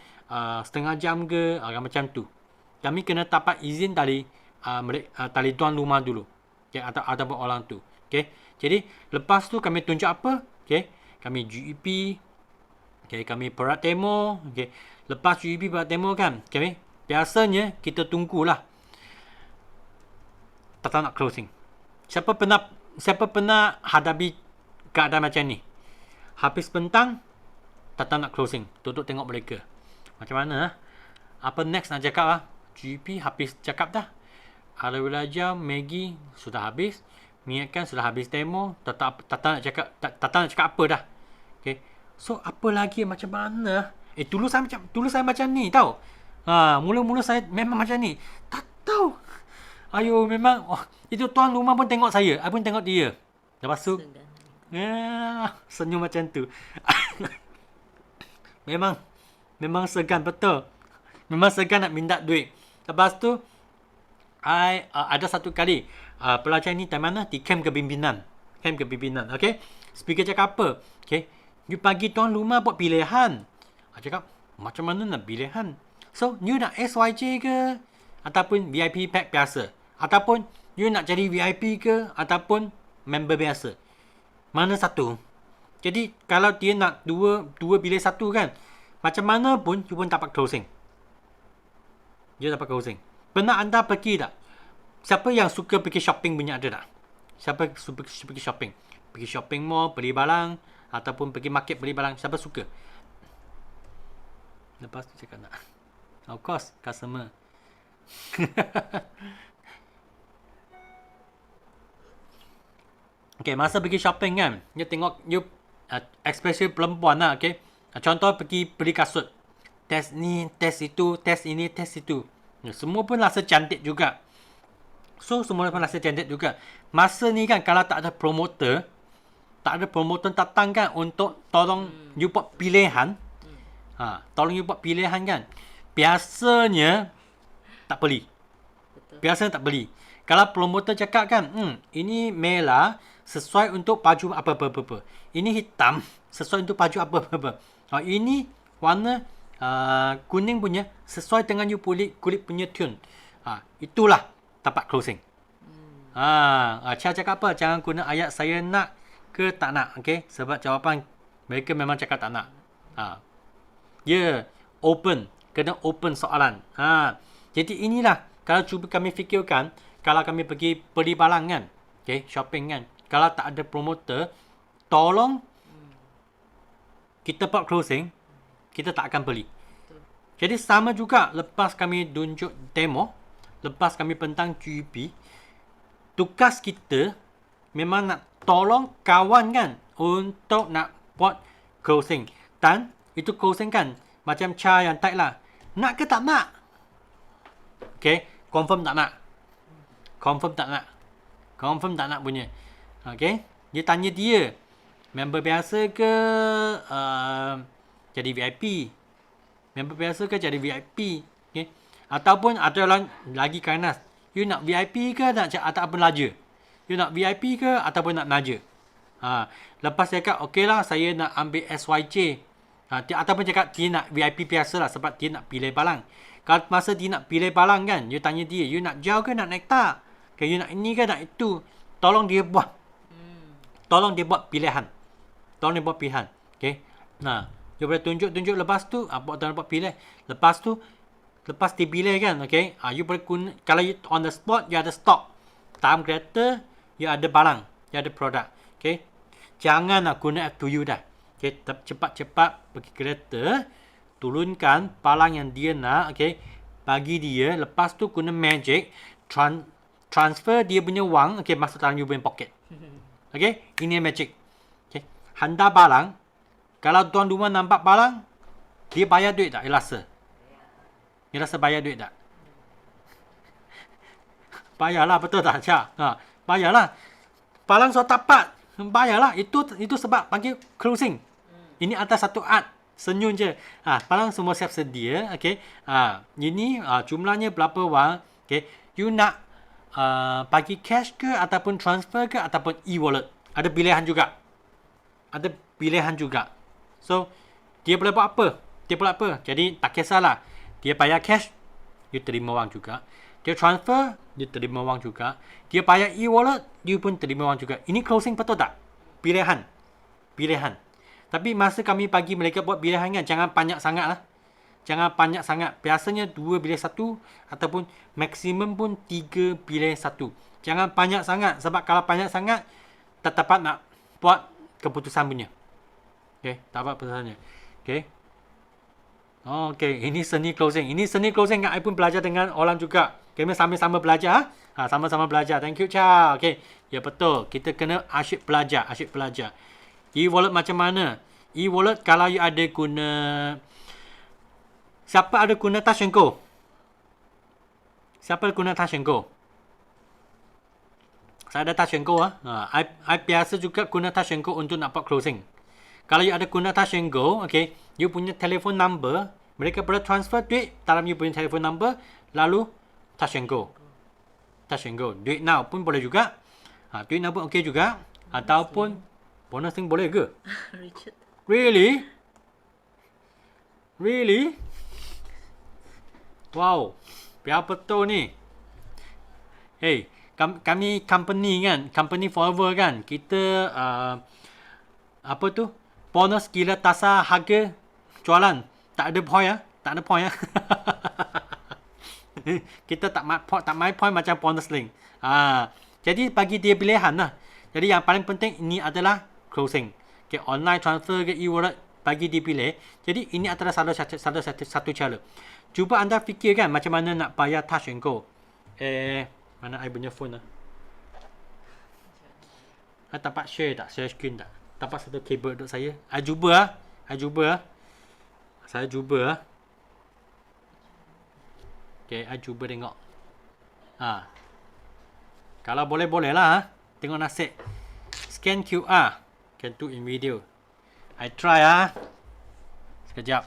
setengah jam ke, macam tu. Kami kena dapat izin dari tuan rumah dulu. Okay, ataupun orang tu. Okay. Jadi, lepas tu kami tunjuk apa? Okay. Kami GEP. Okay. Kami produk demo. Okay. Lepas GEP produk demo kan. Okay. Biasanya, kita tunggulah. Tak nak closing. Siapa pernah hadapi keadaan macam ni? Habis pentang, tak nak closing. Duduk tengok mereka. Macam mana? Apa next nak cakap ? GP habis cakap dah. Aloe vera gel, Maggi sudah habis. Minyak kan sudah habis demo. Tak nak cakap apa dah. Okay. So apa lagi macam mana? Dulu saya macam ni tau. Mula-mula saya memang macam ni. Tak tahu. Ayo memang itu tuan rumah pun tengok saya. I pun tengok dia. Lepas tu senyum macam tu. Memang segan betul. Memang segan nak minta duit. Lepas tu, ada satu kali, pelajar ni time mana? Di camp kepimpinan. Okay? Speaker cakap apa? Okay? You bagi tuan rumah buat pilihan. Cakap, macam mana nak pilihan? So, you nak SYJ ke? Ataupun VIP pack biasa? Ataupun, you nak jadi VIP ke? Ataupun, member biasa? Mana satu? Jadi, kalau dia nak dua pilih satu kan? Macam mana pun, you pun dapat closing. Dia dapat closing. Pernah anda pergi tak? Siapa yang suka pergi shopping punya ada tak? Siapa suka pergi shopping? Pergi shopping mall, beli barang. Ataupun pergi market beli barang. Siapa suka? Lepas tu cakap nak. Of course, customer. Okay, masa pergi shopping kan, you tengok, you especially perempuan lah, okay. Contoh pergi beli kasut. Test ni, test itu, test ini, test itu. Semua pun rasa cantik juga. So, semua pun rasa cantik juga. Masa ni kan, kalau tak ada promoter datang kan untuk tolong you buat pilihan. Tolong you buat pilihan kan. Biasanya, tak beli. Biasanya tak beli. Kalau promoter cakap kan, ini merah sesuai untuk baju apa-apa. Ini hitam sesuai untuk baju apa-apa. Ini warna kuning punya sesuai dengan you kulit punya tone. Itulah dapat closing. Cara cakap apa? Jangan guna ayat saya nak ke tak nak. Okay? Sebab jawapan mereka memang cakap tak nak. Open. Kena open soalan. Jadi inilah. Kalau cuba kami fikirkan. Kalau kami pergi beli barang kan. Okay? Shopping kan. Kalau tak ada promoter. Tolong. Kita buat closing. Kita tak akan beli. Jadi sama juga lepas kami tunjuk demo, lepas kami pentang GP, tugas kita memang nak tolong kawan kan untuk nak buat closing. Dan itu closing kan Macam Cha yang type lah. Nak ke tak nak? Okay. Confirm tak nak. Confirm tak nak. Confirm tak nak punya. Okay. Dia tanya dia. Member biasa ke jadi VIP? Member biasa ke jadi VIP? Okay. Ataupun ada orang lagi kanas. You nak VIP ke nak ataupun laja? You nak VIP ke ataupun nak naja? Lepas cakap, okey lah saya nak ambil SYJ. Ataupun cakap dia nak VIP biasa lah sebab dia nak pilih balang. Kalau masa dia nak pilih balang kan, you tanya dia, you nak jauh ke nak nektar? Okay, you nak ini ke nak itu? Tolong dia buat. Tolong dia buat pilihan. Tolong dia buat pilihan. Okay. You boleh tunjuk-tunjuk lepas tu, tolong buat pilih. Lepas tu, lepas dia pilih kan, okay. You boleh guna, kalau you on the spot, you ada stok. Dalam kereta, you ada barang. You ada produk. Okay. Jangan nak guna F2U dah. Okay. Cepat-cepat pergi kereta. Turunkan palang yang dia nak. Okay. Bagi dia. Lepas tu guna magic. Transfer dia punya wang. Okay. Masuk dalam you punya pocket. Okay. Ini magic. Okay. Hantar barang. Kalau tuan rumah nampak barang. Dia bayar duit tak? Dia rasa. Dia rasa bayar duit tak? Bayarlah, betul tak, Cak? Bayarlah. Palang so tapat. Bayarlah. Itu sebab panggil closing. Ini atas satu art. Senyum je. Palang semua siap sedia. Okay. Ini jumlahnya berapa wang. Okay. You nak bagi cash ke ataupun transfer ke ataupun e-wallet. Ada pilihan juga. Ada pilihan juga. So, dia boleh buat apa? Dia boleh apa? Jadi, tak kisahlah. Dia bayar cash, you terima wang juga. Dia transfer, dia terima wang juga. Dia bayar e-wallet, you pun terima wang juga. Ini closing betul tak? Pilihan. Pilihan. Tapi masa kami bagi mereka buat pilihan kan, jangan banyak sangat lah. Jangan banyak sangat. Biasanya 2 pilih 1 ataupun maksimum pun 3 pilih 1. Jangan banyak sangat. Sebab kalau banyak sangat, tak dapat nak buat keputusan punya. Okay, tak dapat keputusannya. Okay. Okay, ini seni closing. Ini seni closing yang I pun belajar dengan orang juga. Kami sama-sama belajar. Sama-sama belajar. Thank you, Cha. Okay. Ya, betul. Kita kena asyik belajar. Asyik belajar. E-wallet macam mana? E-wallet kalau you ada guna... Siapa ada guna Touch 'n Go? Siapa ada guna Touch 'n Go? Saya ada Touch 'n Go. I biasa juga guna Touch 'n Go untuk nak buat closing. Kalau you ada guna Touch 'n Go, okay, you punya telefon number, mereka boleh transfer duit dalam you punya telefon number, lalu Touch 'n Go. Touch 'n Go. Duit now pun boleh juga. Duit now pun okey juga. Ataupun bonus link boleh ke? Richard. Really? Really? Wow. Biar betul ni. Hey, kami company kan, company forever kan, kita apa tu? Bonus gila tasa harga jualan. Tak ada point ya. Tak ada point ya. Kita tak main point macam bonus link. Jadi bagi dia pilihan lah. Jadi yang paling penting ini adalah closing. Okay, online transfer ke e-wallet bagi dia pilih. Jadi ini adalah satu cara. Cuba anda fikirkan macam mana nak bayar Touch 'n Go. Mana I punya phone lah. Dapat share tak? Share screen tak? Dapat satu kabel untuk saya. I cuba lah. Saya cuba lah. Okay, I cuba tengok. Kalau boleh lah. Tengok nasib. Scan QR. Can do in video. I try lah. Sekejap.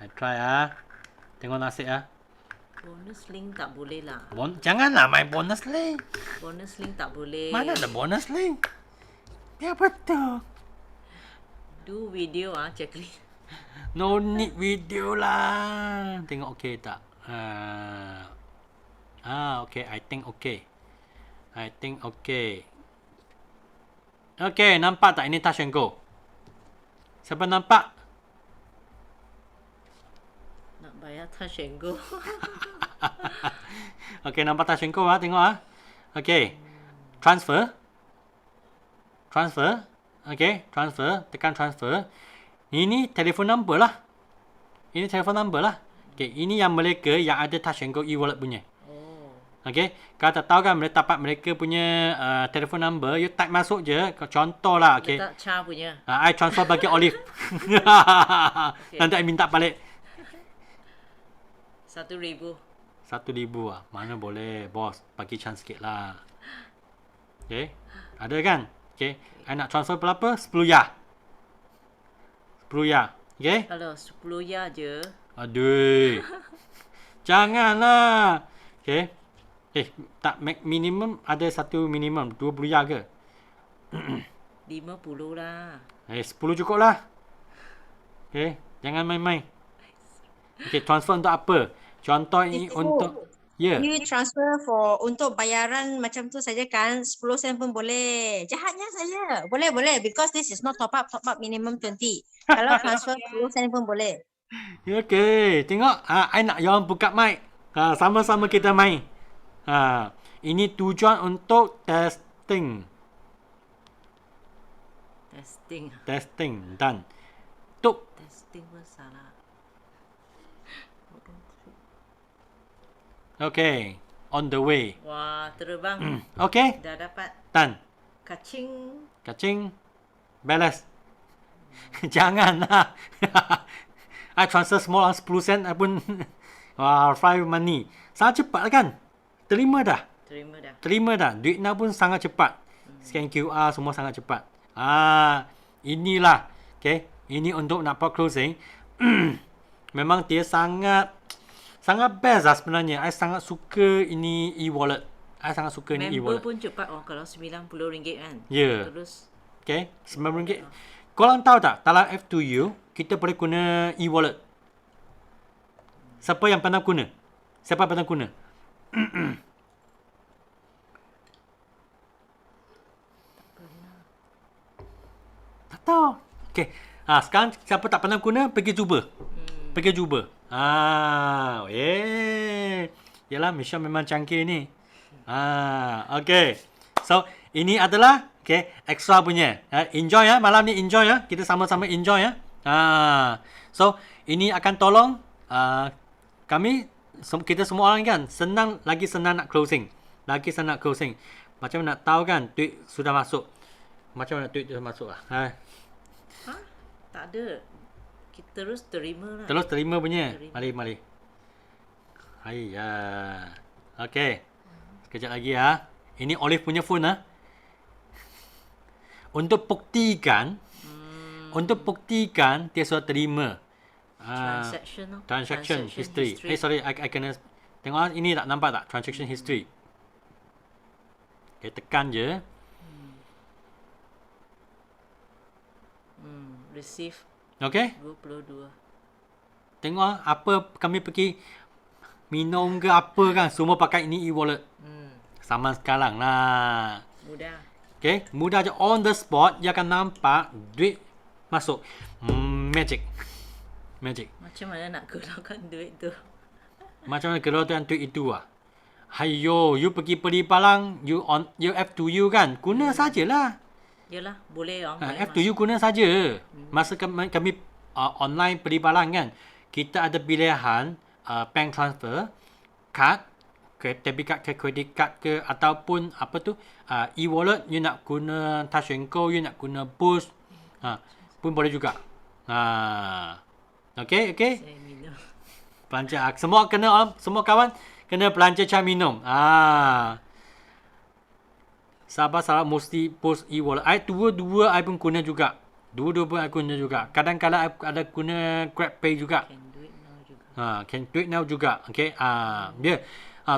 I try lah. Tengok nasib lah. Bonus link tak boleh lah. Janganlah main bonus link. Bonus link tak boleh. Mana ada bonus link? Ya betul. Do video checklist. No need video lah. Tengok okey tak? Okay. I think okay. Okay, nampak tak ini Touch 'n Go? Siapa nampak? Nak bayar Touch 'n Go. Okay, nampak Touch 'n Go tengok Okay. Transfer. Okay, transfer. Tekan transfer. Ini telefon number lah. Okay, ini yang mereka yang ada Touch 'n Go e-wallet punya. Okay. Kalau tak tahu kan, mereka dapat mereka punya telefon number, you type masuk je. Contoh lah, okay. Letak Cha punya. I transfer bagi Olive. Nanti I minta balik. 1,000. 1,000 lah. Mana boleh, bos. Bagi chance sikit lah. Okay. Ada kan? Okay. I nak transfer berapa? 10 ya. 10 ya. Okay. Kalau 10 ya je. Aduh. Janganlah. Okay. Tak minimum ada satu minimum 20 ya ke? 50 lah. 10 cukup lah. Okay. Jangan main-main. Okay. Transfer untuk apa? Contoh ini untuk... Ya. You transfer for untuk bayaran macam tu saja kan, 10 sen pun boleh. Jahatnya saja. Boleh, boleh. Because this is not top up minimum 20. Kalau transfer 10 sen pun boleh. Okay. Tengok. I nak yang buka mic. Sama-sama kita main. Ini tujuan untuk testing. Testing. Testing. Dan. Tup. Testing pun salah. Okay. On the way. Wah, terbang. Okay. Dah dapat. Dan. Kacing. Kacing. Balas. Janganlah. I transfer small 10 sen pun. Fly money. Sangat cepat kan? Terima dah. Terima dah. Duit now pun sangat cepat. Scan QR semua sangat cepat. Inilah. Okay. Ini untuk nak buat closing. Memang dia sangat best lah sebenarnya. I sangat suka ini e-wallet. I sangat suka ni Member e-wallet. pun cepat. Kalau RM90 kan. Ya. Terus. Okay. RM9. Korang tahu tak? Dalam F2U, kita boleh guna e-wallet. Siapa yang pernah guna? Siapa pernah guna? Tak tahu. Okay. Sekarang siapa tak pernah guna, pergi cuba. Pergi cuba. Yalah, Michelle memang canggih ni. Okay. So, ini adalah extra punya. Enjoy ya. Malam ni enjoy ya. Kita sama-sama enjoy ya. So, ini akan tolong kami, kita semua orang kan, lagi senang nak closing. Macam nak tahu kan, duit sudah masuk. Macam mana duit sudah masuk lah. Tak ada. Kita terus terima lah. Terus terima punya. Mari. Hayya. Okay. Sekejap lagi ya. Ini Olive punya phone Untuk buktikan dia sudah terima. Transaction history. Sorry, I kena tengok ini tak nampak tak? Transaction history. Okay, tekan je. Receive. Okay. 22. Tengok apa kami pergi minum ke apa kan, semua pakai ini e-wallet. Sama sekarang lah. Mudah. Okay, mudah je, on the spot dia akan nampak duit masuk. Magic. Macam mana nak gunakan duit tu? Macam mana keluarkan duit itu Hayo, you pergi balang, you F2U kan, guna sajalah. Yalah, boleh F2U guna saja. Masa kami online beli barang kan, kita ada pilihan bank transfer, card, debit card ke credit card ke, ataupun apa tu, e-wallet, you nak guna Touch 'n Go, you nak guna Boost, pun boleh juga. Okay. Saya minum. Belanja. Semua kawan kena belanja cai minum. Sabar mesti post e-wallet. Dua-dua I pun guna juga. Kadang-kadang I ada guna GrabPay juga. Can do it now juga. Can do it now juga. Okay. Dia.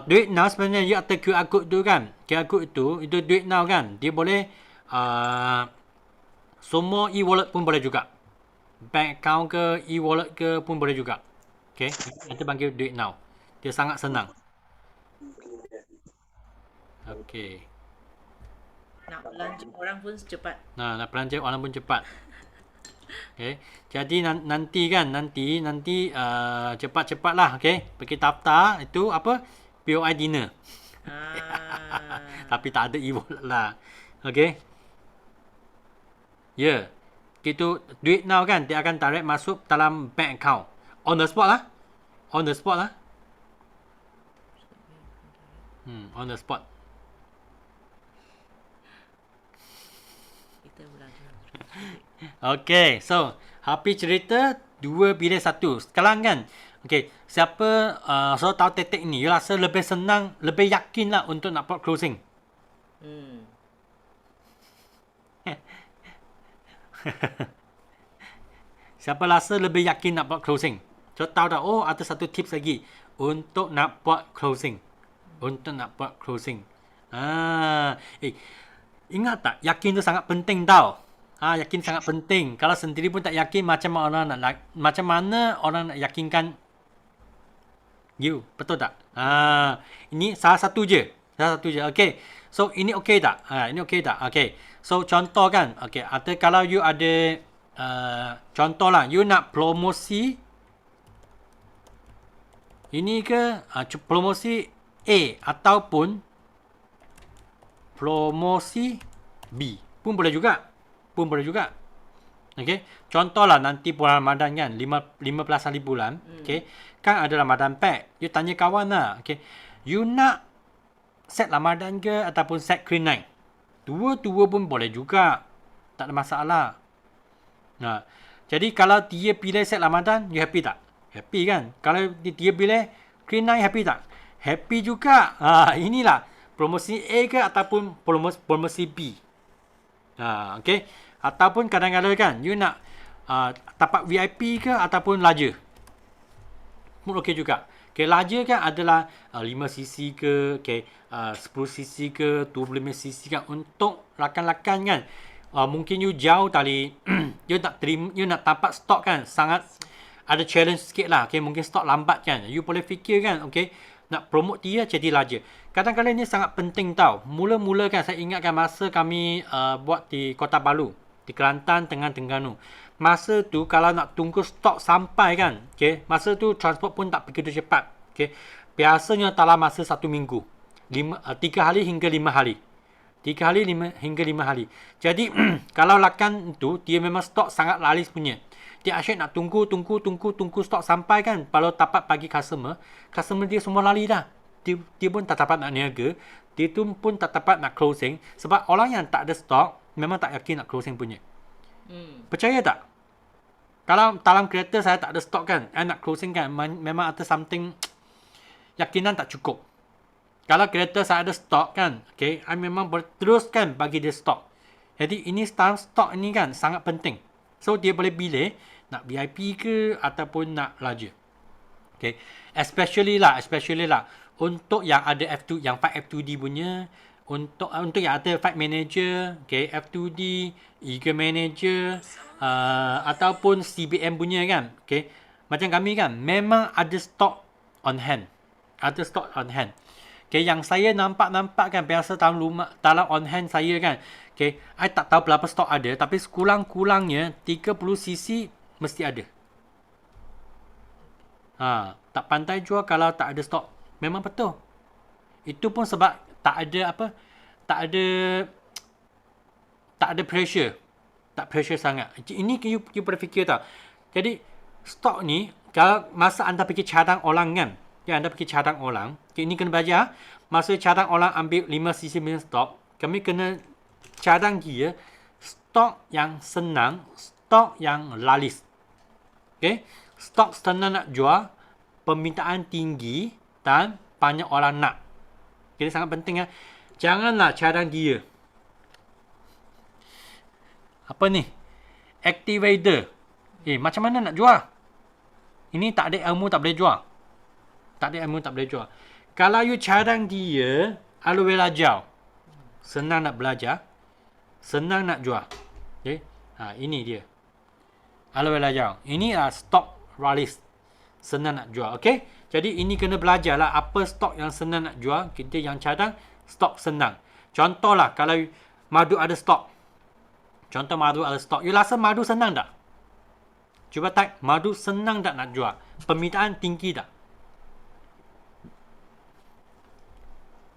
Do it now sebenarnya dia ada QR code tu kan. QR code itu do it now kan. Dia boleh semua e-wallet pun boleh juga. Bank account ke e-wallet ke pun boleh juga. Okay. Kita panggil do it now. Dia sangat senang. Okay. Nak belanja orang pun cepat. Nak belanja orang pun cepat. Okay. Jadi nanti cepat-cepatlah. Okay. Pergi daftar itu apa? POI dinner. Tapi tak ada e-wallet lah. Okay. Ya. Gitu duit now kan, dia akan tarik masuk dalam bank account. On the spot lah. On the spot. Kita belajar. Okay, so Happy cerita 2 pilih 1. Sekarang kan, okay, siapa so tahu tetek ni, you rasa lebih senang, lebih yakin lah untuk nak buat closing? Siapa rasa lebih yakin nak buat closing? So tahu dah, oh ada satu tips lagi untuk nak buat closing. Untuk nak buat closing. Ingat tak, yakin tu sangat penting tau. Yakin sangat penting. Kalau sendiri pun tak yakin, macam mana orang nak yakinkan you? Betul tak? Ini salah satu je. Okay. So ini okay tak? Ini okay tak? Okay. So contoh kan. Okay. Atau kalau you ada contoh lah, you nak promosi ini ke promosi A ataupun promosi B pun boleh juga. Okay. Contohlah nanti bulan Ramadan kan, 15 hari bulan. Okay. Kan ada Ramadan pack. You tanya kawan lah. Okay. You nak set Ramadan ke ataupun set Green Night? Dua-dua pun boleh juga. Tak ada masalah. Jadi kalau dia pilih set Ramadan, you happy tak? Happy kan? Kalau dia pilih Green Night, happy tak? Happy juga. Inilah promosi A ke ataupun promosi B. Okay. Ataupun kadang-kadang kan, you nak tapak VIP ke ataupun larger. Pun okey juga. Okay, larger kan adalah 5cc ke, okay, 10cc ke, 25cc kan. Untuk rakan-rakan kan, mungkin you jauh tadi, you nak tapak stok kan, sangat ada challenge sikit lah. Okay, mungkin stok lambat kan. You boleh fikir kan, okay, nak promote dia jadi larger. Kadang-kadang ni sangat penting tau. Mula-mula kan, saya ingatkan masa kami buat di Kota Baru, di Kelantan, Terengganu. Masa tu kalau nak tunggu stok sampai kan, okay, masa tu transport pun tak begitu cepat. Okay. Biasanya dalam masa 1 minggu. 3 hari hingga 5 hari. 3 hari hingga 5 hari. Jadi kalau rakan tu, dia memang stok sangat laris punya. Dia asyik nak tunggu stok sampai kan. Kalau dapat bagi customer dia semua lari dah. Dia pun tak dapat nak niaga. Dia tu pun tak dapat nak closing. Sebab orang yang tak ada stok, memang tak yakin nak closing punya. Percaya tak? Kalau dalam kereta saya tak ada stok kan, nak closing kan, memang ada something, yakinan tak cukup. Kalau kereta saya ada stok kan, okay, I memang boleh teruskan bagi dia stok. Jadi ini stok ini kan sangat penting. So dia boleh pilih nak VIP ke ataupun nak larger. Okay. Especially lah untuk yang ada F2, yang fight F2D punya, untuk yang ada fight manager, okay, F2D, Eagle manager, ataupun CBM punya kan, okay. Macam kami kan, memang ada stok on hand. Okay, yang saya nampak kan, biasa dalam on hand saya kan, okay, I tak tahu berapa stok ada, tapi sekurang-kurangnya 30cc mesti ada. Tak pandai jual kalau tak ada stok. Memang betul. Itu pun sebab tak ada pressure. Tak pressure sangat. Ini you berfikir tau. Jadi stok ni, kalau masa anda pergi cadang orang kan, anda pergi cadang orang, ini kena belajar. Masa cadang orang ambil 5cc punya stok, kami kena cadang dia stok yang senang, stok yang laris. Okay? Stok senang nak jual, permintaan tinggi dan banyak orang nak. Jadi sangat penting. Janganlah cadang dia. Apa ni? Activator. Macam mana nak jual? Ini tak ada ilmu tak boleh jual. Kalau you cadang dia, aloe vera gel, senang nak belajar, senang nak jual. Okay? Ini dia. Aloe vera gel. Ini stok laris, senang nak jual. Okay? Jadi ini kena belajar lah apa stok yang senang nak jual. Kita yang cadang stok senang. Contohlah kalau madu ada stok. You rasa madu senang tak? Cuba type madu senang tak nak jual? Permintaan tinggi tak?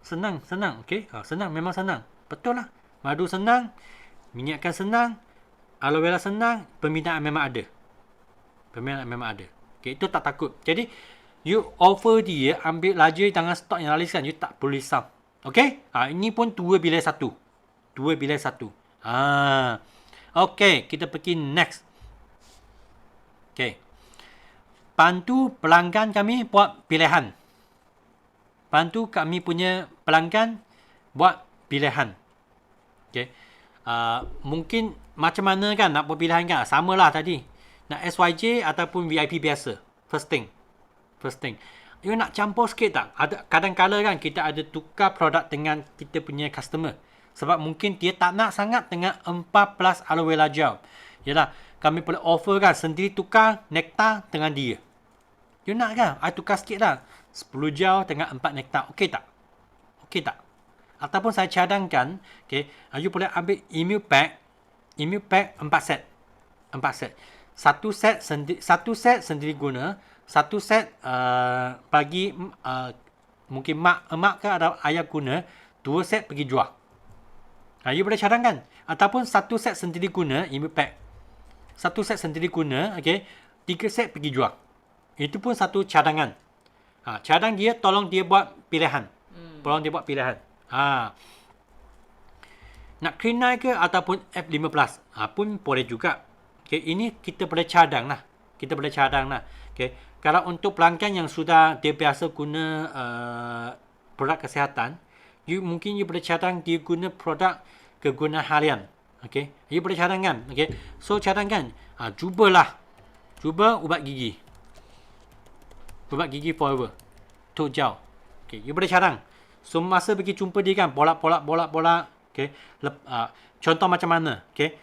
Senang. Okay? Senang, memang senang. Betul lah. Madu senang, minyakkan senang, aloe vera senang, permintaan memang ada. Okay, itu tak takut. Jadi you offer dia ambil laju dengan stok yang laris kan, you tak perlu risau. Okey? Ini pun 2 bilik 1. 2 bilik 1. Okey, kita pergi next. Okey. Bantu pelanggan kami buat pilihan. Bantu kami punya pelanggan buat pilihan. Okey. Mungkin macam mana kan nak buat pilihan kan? Samalah tadi. Nak SYJ ataupun VIP biasa. First thing. You nak campur sikit tak? Ada kadang-kala kan kita ada tukar produk dengan kita punya customer. Sebab mungkin dia tak nak sangat dengan 4+ aloe vera gel. Yalah, kami boleh offer kan sendiri tukar nektar dengan dia. You nak kan? I tukar sikit lah. 10 gel dengan 4 nektar. Okey tak? Ataupun saya cadangkan, okay, you boleh ambil email pack 4 set. 4 set. Satu set sendiri guna, satu set bagi mungkin emak ke atau ayah guna, 2 set pergi jual. You boleh cadangkan. Ataupun satu set sendiri guna, email pack. Satu set sendiri guna, okay, 3 set pergi jual. Itu pun satu cadangan. Cadang dia, tolong dia buat pilihan. Nak Krenai ke ataupun F15 pun boleh juga. Okay, ini kita boleh cadang lah. Okay. Kalau untuk pelanggan yang sudah dia biasa guna produk kesihatan, mungkin you boleh cadang dia guna produk kegunaan harian. Okay. You boleh cadang kan. Okay. So cadangkan. Cuba ubat gigi. Ubat gigi forever. Tok Jauh. Okay. You boleh cadang. So masa pergi jumpa dia kan, bolak. Okay. Contoh macam mana? Okay.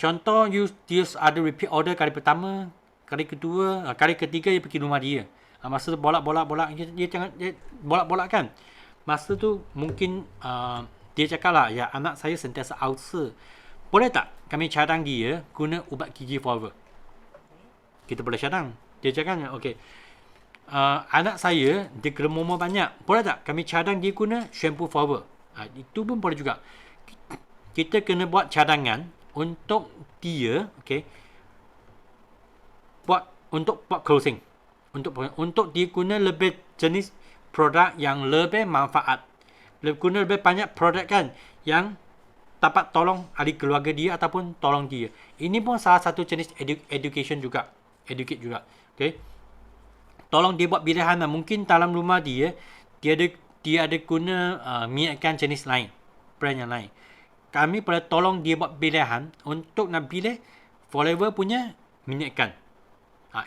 Contoh dia ada repeat order kali pertama, kali kedua, kali ketiga dia pergi rumah dia. Masa tu bolak, dia bolak kan. Masa tu mungkin dia cakap lah, ya anak saya sentiasa ulcer. Boleh tak kami cadang dia guna ubat gigi forever? Kita boleh cadang. Dia cakap, okey. Anak saya dia gelomoma banyak. Boleh tak kami cadang dia guna shampoo forever? Itu pun boleh juga. Kita kena buat cadangan untuk dia, okey. Untuk closing. Untuk dia guna lebih jenis produk yang lebih manfaat. Guna lebih banyak produk kan yang dapat tolong ahli keluarga dia ataupun tolong dia. Ini pun salah satu jenis educate juga. Okey. Tolong dia buat pilihan lah. Mungkin dalam rumah dia ada guna minyak jenis lain, brand yang lain. Kami boleh tolong dia buat pilihan untuk nak pilih Forever punya minyak ikan.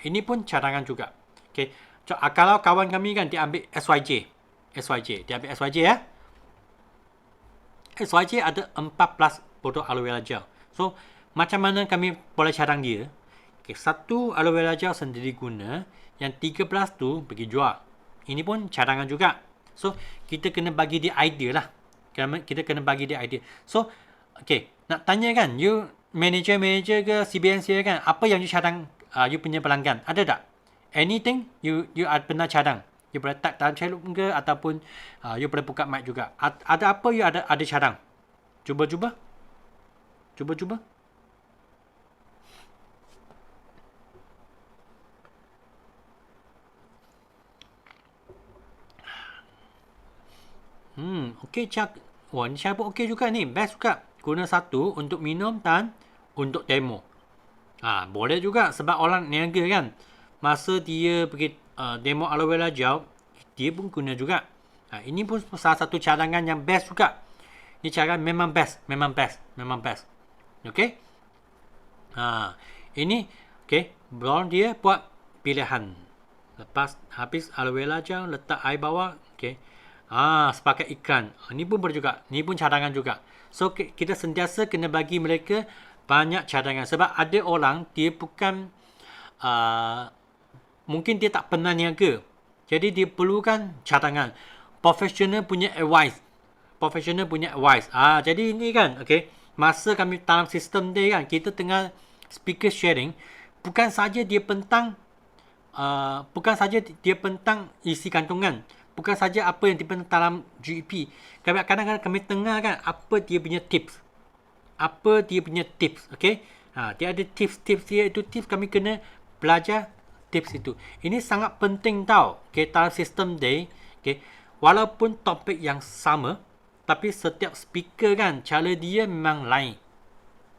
Ini pun cadangan juga. Okay. Kalau kawan kami kan dia ambil SYJ. Dia ambil SYJ ya. SYJ ada 4+ botol aloe vera gel. So, macam mana kami boleh cadang dia? Okay, satu aloe vera gel sendiri guna, yang 13 tu pergi jual. Ini pun cadangan juga. So, kita kena bagi dia idea lah. So, okay, nak tanya kan, you manager ke CBNC kan, apa yang you cadang you punya pelanggan? Ada tak? Anything you pernah cadang? You boleh tag dalam chat room ke ataupun you boleh buka mic juga. Ada apa you ada cadang? Cuba. Okey, wah, ni saya pun okey juga ni. Best juga. Guna satu untuk minum dan untuk demo. Boleh juga sebab orang niaga kan. Masa dia pergi demo aloe vera gel, dia pun guna juga. Ini pun salah satu cadangan yang best juga. Ini cadangan memang best. Okey. Ini okey, baru dia buat pilihan. Lepas habis aloe vera gel, letak air bawah, okey. Sepakat ikan. Ni pun boleh juga. Ni pun cadangan juga. So, kita sentiasa kena bagi mereka banyak cadangan. Sebab ada orang, dia bukan, mungkin dia tak pernah niaga. Jadi, dia perlukan cadangan. Professional punya advice. Jadi, ini kan, okay. Masa kami dalam sistem dia kan, kita tengah speaker sharing, bukan saja dia tentang isi kantungan. Bukan saja apa yang dipendam dalam GP. Kadang-kadang kami tengah kan apa dia punya tips. Okey. Dia ada tips dia, itu tips kami kena belajar tips itu. Ini sangat penting tau. Okay, dalam sistem day, okay, walaupun topik yang sama, tapi setiap speaker kan cara dia memang lain.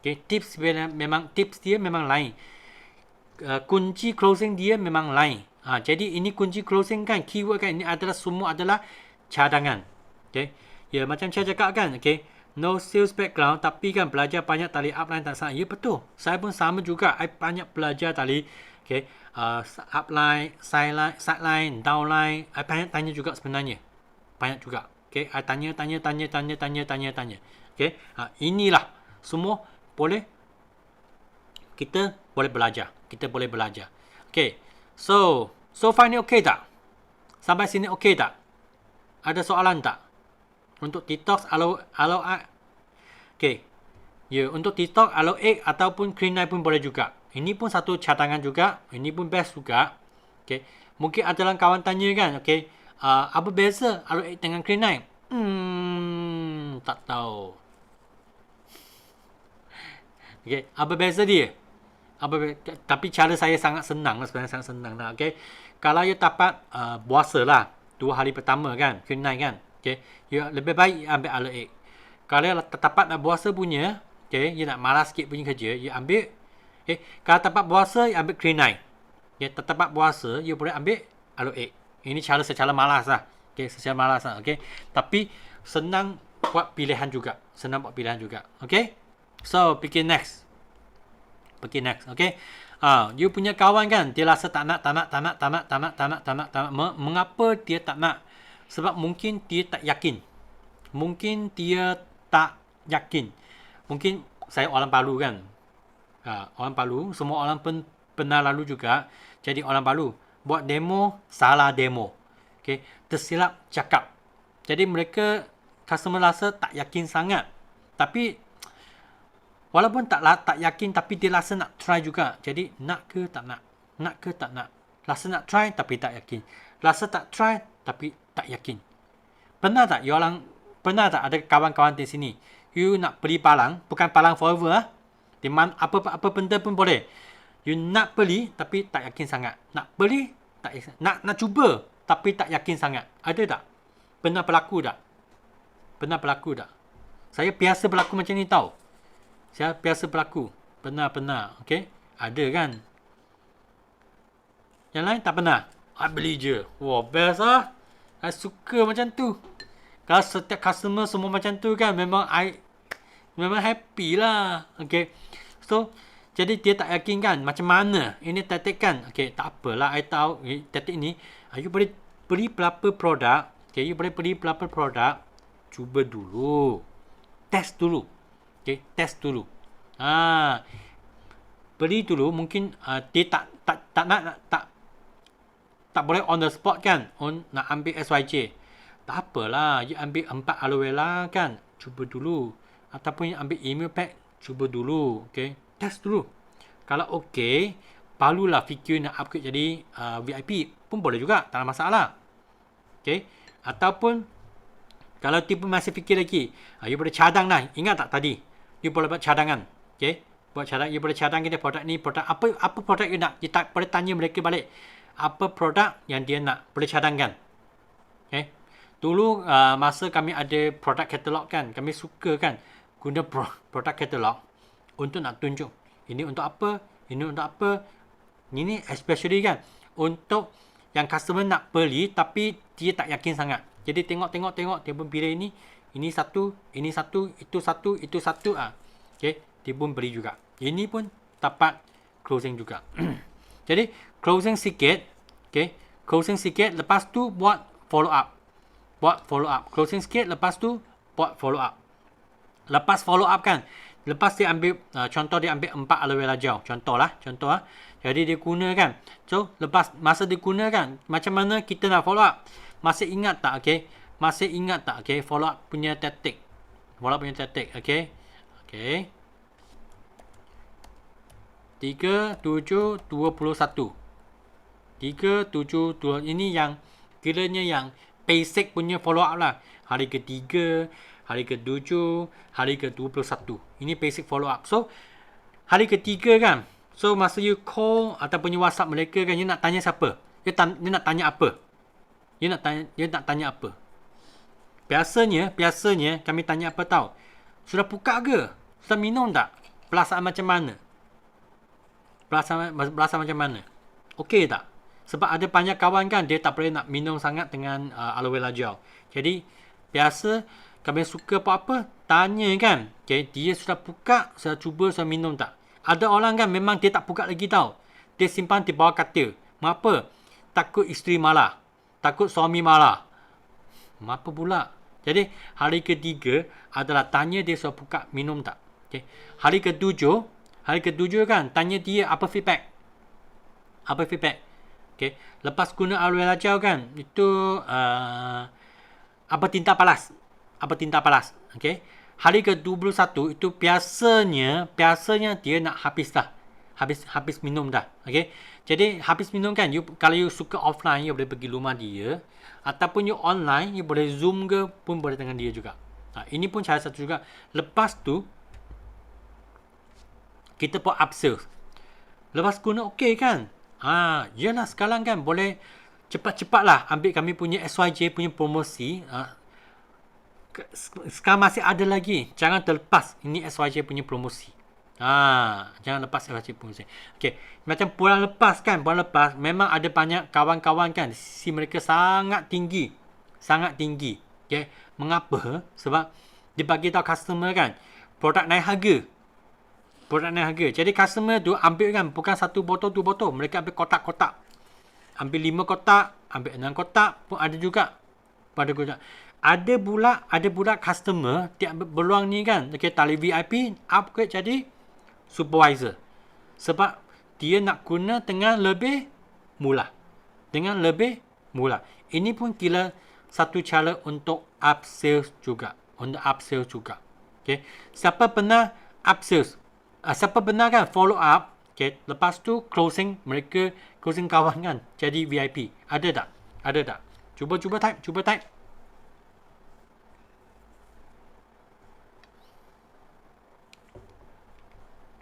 Okay, tips dia memang lain. Kunci closing dia memang lain. Jadi ini kunci closing kan, keyword kan, ini adalah semua adalah cadangan. Okay, ya macam saya cakap kan, okay, no sales background tapi kan belajar banyak tali upline tak salah. Ya betul. Saya pun sama juga. I banyak belajar tali, okay, upline, sideline, downline. I banyak tanya juga sebenarnya. Banyak juga. Okay, I tanya. Okay, inilah semua boleh kita boleh belajar. Okay, so far ni okay tak? Sampai sini okay tak? Ada soalan tak? Untuk TikTok okay. Ya, untuk TikTok Alo 8 ataupun Clean 9 pun boleh juga. Ini pun satu cadangan juga. Ini pun best juga. Okay. Mungkin adalah kawan tanya kan, okay, apa beza Alo 8 dengan Clean 9? Tak tahu. Okay, apa beza dia? Tapi cara saya sangat senang lah, sebenarnya sangat senang lah. Okay. Kalau you dapat puasa lah 2 hari pertama kan, Clean 9 kan. Okay, you lebih baik ambil Alo 8. Kalau terdapat nak puasa punya, okay, you nak malas sikit punya kerja, you ambil, okay, kalau terdapat puasa, you ambil Clean 9. Okay, terdapat puasa, you boleh ambil Alo 8. Ini cara secara malas lah. Okay, secara malas lah. Okay, tapi senang buat pilihan juga. Okay, so pergi next. Okay, you punya kawan kan, dia rasa tak nak. Mengapa dia tak nak? Sebab mungkin dia tak yakin. Mungkin saya orang Palu kan. Orang Palu, semua orang pun pernah lalu juga. Jadi orang Palu buat demo, salah demo. Okay, tersilap cakap. Jadi mereka customer rasa tak yakin sangat. Tapi walaupun tak yakin tapi dia rasa nak try juga. Jadi nak ke tak nak? Rasa nak try tapi tak yakin. Rasa tak try tapi tak yakin. Pernah tak ada kawan-kawan di sini, you nak beli palang, bukan palang forever di mana apa benda pun boleh. You nak beli tapi tak yakin sangat. Nak beli tak yakin. Nak cuba tapi tak yakin sangat. Ada tak? Pernah berlaku tak? Saya biasa berlaku macam ni tau. Pernah. Okay? Ada kan? Yang lain tak pernah. Beli je. Wah, best lah. I suka macam tu. Kalau setiap customer semua macam tu kan, memang happy lah. Okay. So, jadi dia tak yakin kan, macam mana ini taktik kan. Okay, tak apalah, I tahu taktik ni. You boleh beli berapa produk. Okay, cuba dulu. Test dulu. Okay, test dulu. Beli dulu, mungkin dia tak boleh on the spot kan, nak ambil SYJ. Tak apalah, you ambil 4 aloe vera kan, cuba dulu. Ataupun you ambil email pack, cuba dulu. Okay, test dulu. Kalau okay, barulah fikir nak upgrade jadi VIP pun boleh juga, tak ada masalah. Okay, ataupun kalau tipu masih fikir lagi, you boleh cadang lah. Ingat tak tadi, you boleh buat cadangan. Okay, buat cadang, you boleh cadang kita produk ni, produk apa produk you nak, you tak boleh tanya mereka balik apa produk yang dia nak, boleh cadangkan. Okay, dulu masa kami ada produk katalog kan, kami suka kan guna produk katalog untuk nak tunjuk ini untuk apa, ini especially kan untuk yang customer nak beli tapi dia tak yakin sangat. Jadi tengok dia pun pilih ini satu, itu satu. Okay, dia pun beli juga. Ini pun dapat closing juga. Jadi closing sikit, okay, lepas tu buat follow up. Closing sikit, lepas tu buat follow up. Lepas follow up kan, lepas dia ambil contoh, dia ambil 4 aloe vera gel, contoh lah. Jadi dia guna kan. So lepas masa dia guna kan, macam mana kita nak follow up? Masih ingat tak? Okay, follow up punya taktik. Okay. 3721. Ini yang kiranya yang basic punya follow up lah. Hari ke-3, hari ke-7, hari ke-21. Ini basic follow up. So hari ke-3 kan, So masa you call ataupun you WhatsApp mereka kan, you nak tanya siapa? You nak tanya apa? You nak tanya apa? Biasanya kami tanya apa tahu? Sudah buka ke? Sudah minum tak? Perasaan macam mana? Perasaan macam mana? Okey tak? Sebab ada banyak kawan kan, dia tak boleh nak minum sangat dengan aloe vera gel. Jadi biasa kami suka apa-apa, tanya kan. Okay, dia sudah buka, sudah cuba, sudah minum tak? Ada orang kan memang dia tak buka lagi tau. Dia simpan di bawah katil. Mengapa? Takut isteri marah. Takut suami marah. Mengapa pula? Jadi hari ketiga adalah tanya dia sudah buka minum tak. Okay. Hari ketujuh kan, tanya dia apa feedback. Okay. Lepas guna aloe vera gel kan, itu apa tinta palas. Okay. Hari ke-21 itu biasanya dia nak habis dah. Habis minum dah. Okay. Jadi habis minum kan, kalau you suka offline, you boleh pergi rumah dia. Ataupun you online, you boleh zoom ke pun boleh dengan dia juga. Ini pun cara satu juga. Lepas tu, kita buat upsell. Lepas guna okey kan? Yelah sekarang kan boleh cepat-cepatlah ambil kami punya SYJ punya promosi. Sekarang masih ada lagi. Jangan terlepas ini SYJ punya promosi. Jangan lepas SYJ promosi. Okey, macam bulan lepas memang ada banyak kawan-kawan kan, si mereka sangat tinggi. Okey, mengapa? Sebab dia bagi tahu customer kan, produk naik harga. Jadi customer tu ambil kan bukan satu botol, dua botol, mereka ambil kotak-kotak. Ambil 5 kotak, ambil 6 kotak pun ada juga. Ada pula customer dia ambil peluang ni kan. Okey, tali VIP upgrade jadi supervisor. Sebab dia nak guna dengan lebih murah. Ini pun kira satu cara untuk upsell juga. Okey. Siapa pernah upsell? Siapa pernah kan follow up? Okay. Lepas tu closing kawan kan jadi VIP. Ada tak? Cuba type.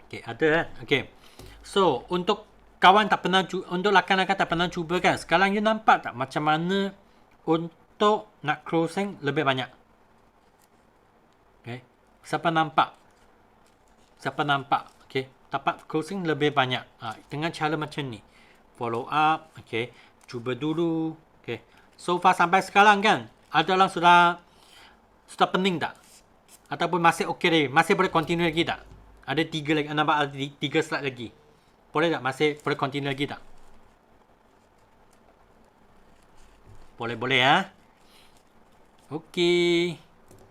Okay, ada kan? Okay. So, untuk kawan tak pernah untuk rakan-rakan tak pernah cuba kan, sekarang you nampak tak macam mana untuk nak closing lebih banyak? Okay. Siapa nampak? Okay. Dapat closing lebih banyak. Dengan cara macam ni. Follow up. Okay. Cuba dulu. Okay. So far sampai sekarang kan, ada orang sudah pening tak? Ataupun masih okay lagi? Masih boleh continue lagi tak? Ada 3 lagi. Nampak ada 3 slide lagi. Boleh tak? Masih boleh continue lagi tak? Boleh ya. Okay.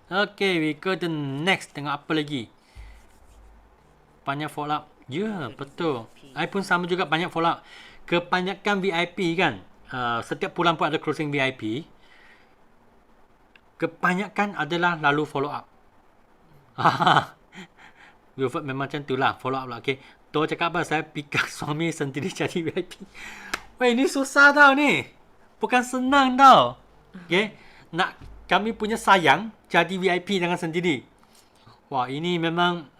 Okay, we go to next. Tengok apa lagi. Banyak follow up. Ya, betul. I pun sama juga banyak follow up. Kebanyakan VIP kan. Setiap bulan pun ada closing VIP. Kebanyakan adalah lalu follow up. Wilford memang macam tu lah. Follow up lah. Okay. Tuan cakap apa? Saya pikir suami sendiri jadi VIP. Weh, ini susah tau ni. Bukan senang tau. Okay. Nak kami punya sayang jadi VIP dengan sendiri. Ini memang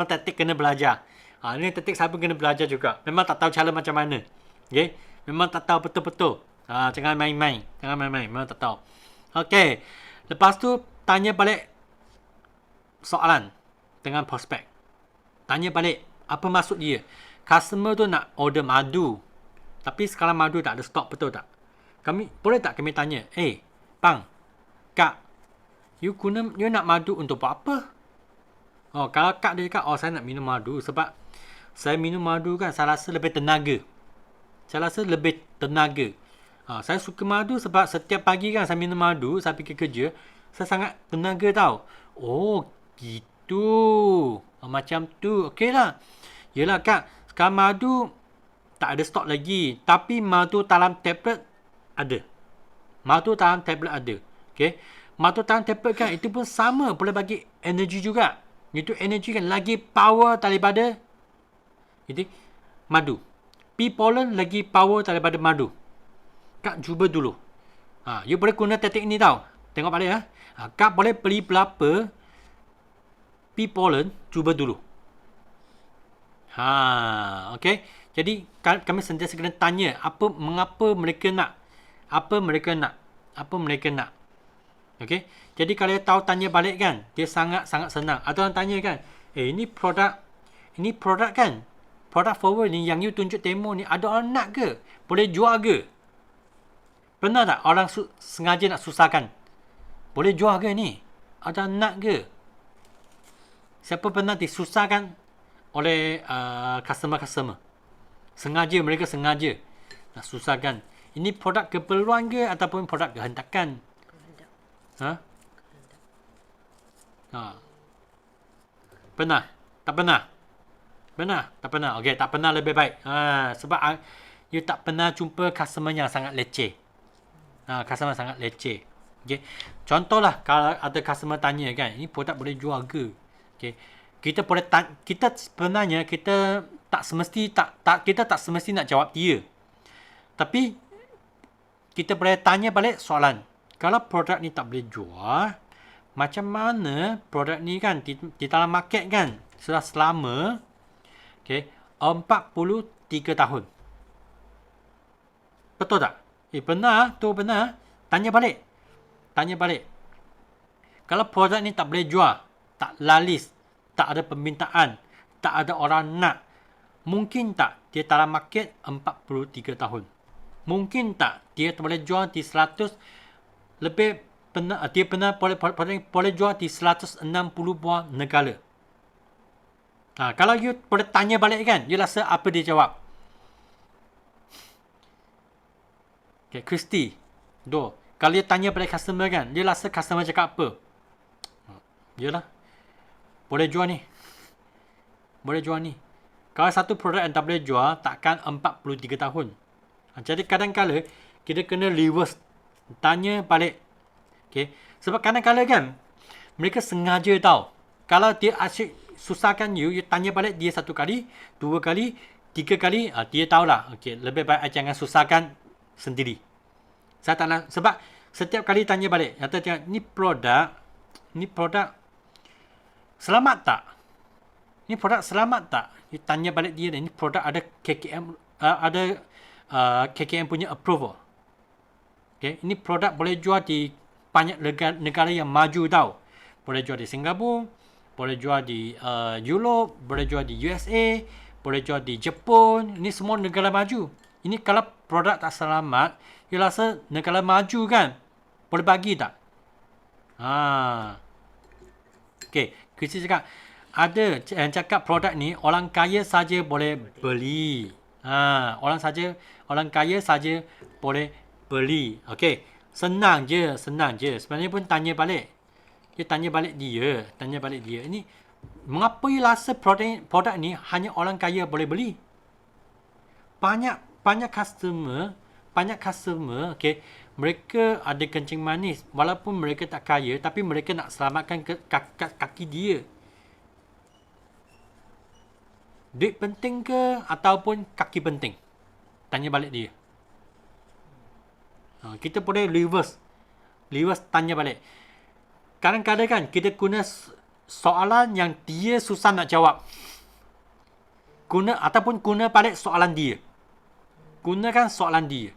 taktik kena belajar. Ini taktik saya pun kena belajar juga. Memang tak tahu cara macam mana. Okay. Memang tak tahu betul-betul. Jangan main-main. Memang tak tahu. Okay. Lepas tu, tanya balik soalan dengan prospek. Tanya balik, apa maksud dia? Customer tu nak order madu. Tapi sekarang madu tak ada stok, betul tak? Boleh tak kami tanya, Bang, Kak, you nak madu untuk buat apa? Kalau Kak dia cakap, saya nak minum madu sebab saya minum madu kan, saya rasa lebih tenaga. Saya suka madu sebab setiap pagi kan saya minum madu, saya pergi kerja, saya sangat tenaga tau. Gitu. Macam tu. Okey lah. Yelah Kak, sekarang madu tak ada stok lagi. Tapi madu dalam tablet ada. Okey. Madu dalam tablet kan, itu pun sama. Boleh bagi energy juga. Itu energy kan lagi power daripada madu. Pea pollen lagi power daripada madu. Kak cuba dulu. You boleh guna teknik ni tau. Tengok balik ya. Kak boleh beli berapa pea pollen, cuba dulu. Okey. Jadi kami sentiasa kena tanya mengapa mereka nak. Apa mereka nak. Okey. Jadi kalau dia tahu tanya balik kan, dia sangat-sangat senang. Atau orang tanya kan, ini produk kan. Produk forward ni yang you tunjuk demo ni ada orang nak ke? Boleh jual ke? Pernah tak orang sengaja nak susahkan? Boleh jual ke ni? Ada orang nak ke? Siapa pernah disusahkan oleh customer? Mereka sengaja nak susahkan. Ini produk keperluan ke ataupun produk kehendakan? Pernah? Tak pernah? Tak pernah. Okey, tak pernah lebih baik. Sebab you tak pernah jumpa customer yang sangat leceh. Customer sangat leceh. Okey. Contohlah kalau ada customer tanya kan, ini produk boleh jual ke? Okey. Kita sebenarnya kita tak semesti nak jawab dia. Tapi kita boleh tanya balik soalan. Kalau produk ni tak boleh jual, macam mana produk ni kan di dalam market kan sudah selama 43 tahun. Betul tak? Benar. Tanya balik. Kalau produk ni tak boleh jual, tak laris, tak ada permintaan, tak ada orang nak, mungkin tak dia dalam market 43 tahun? Mungkin tak dia boleh jual di 100 lebih dia boleh jual di 160 buah negara? Kalau you boleh tanya balik kan, you rasa apa dia jawab? Christy, kalau you tanya balik customer kan, you rasa customer cakap apa? Yelah, boleh jual ni. Kalau satu produk yang tak boleh jual, takkan 43 tahun. Jadi kadang-kadang kita kena reverse, tanya balik. Sebab kadang-kadang kan mereka sengaja tahu. Kalau dia asyik susahkan you tanya balik dia 1 kali, 2 kali, 3 kali, dia tahulah. Lebih baik jangan susahkan sendiri. Saya tak nak, sebab setiap kali tanya balik, ni produk selamat tak? Ni produk selamat tak? You tanya balik dia, ni produk ada KKM KKM punya approval. Ini produk boleh jual di banyak negara yang maju tau. Boleh jual di Singapura, boleh jual di Europe, boleh jual di USA, boleh jual di Jepun. Ini semua negara maju. Ini kalau produk tak selamat, you rasa negara maju kan? Boleh bagi tak? Kita cakap, ada yang cakap produk ni orang kaya saja boleh beli. Orang kaya saja boleh beli. Senang je. Sebenarnya pun tanya balik. Tanya balik dia. Ini mengapa you rasa produk ni hanya orang kaya boleh beli? Banyak customer, mereka ada kencing manis walaupun mereka tak kaya, tapi mereka nak selamatkan kaki dia. Duit penting ke ataupun kaki penting? Tanya balik dia. Kita boleh reverse tanya balik. Kadang-kadang kan kita guna soalan yang dia susah nak jawab. Guna balik soalan dia. Gunakan soalan dia.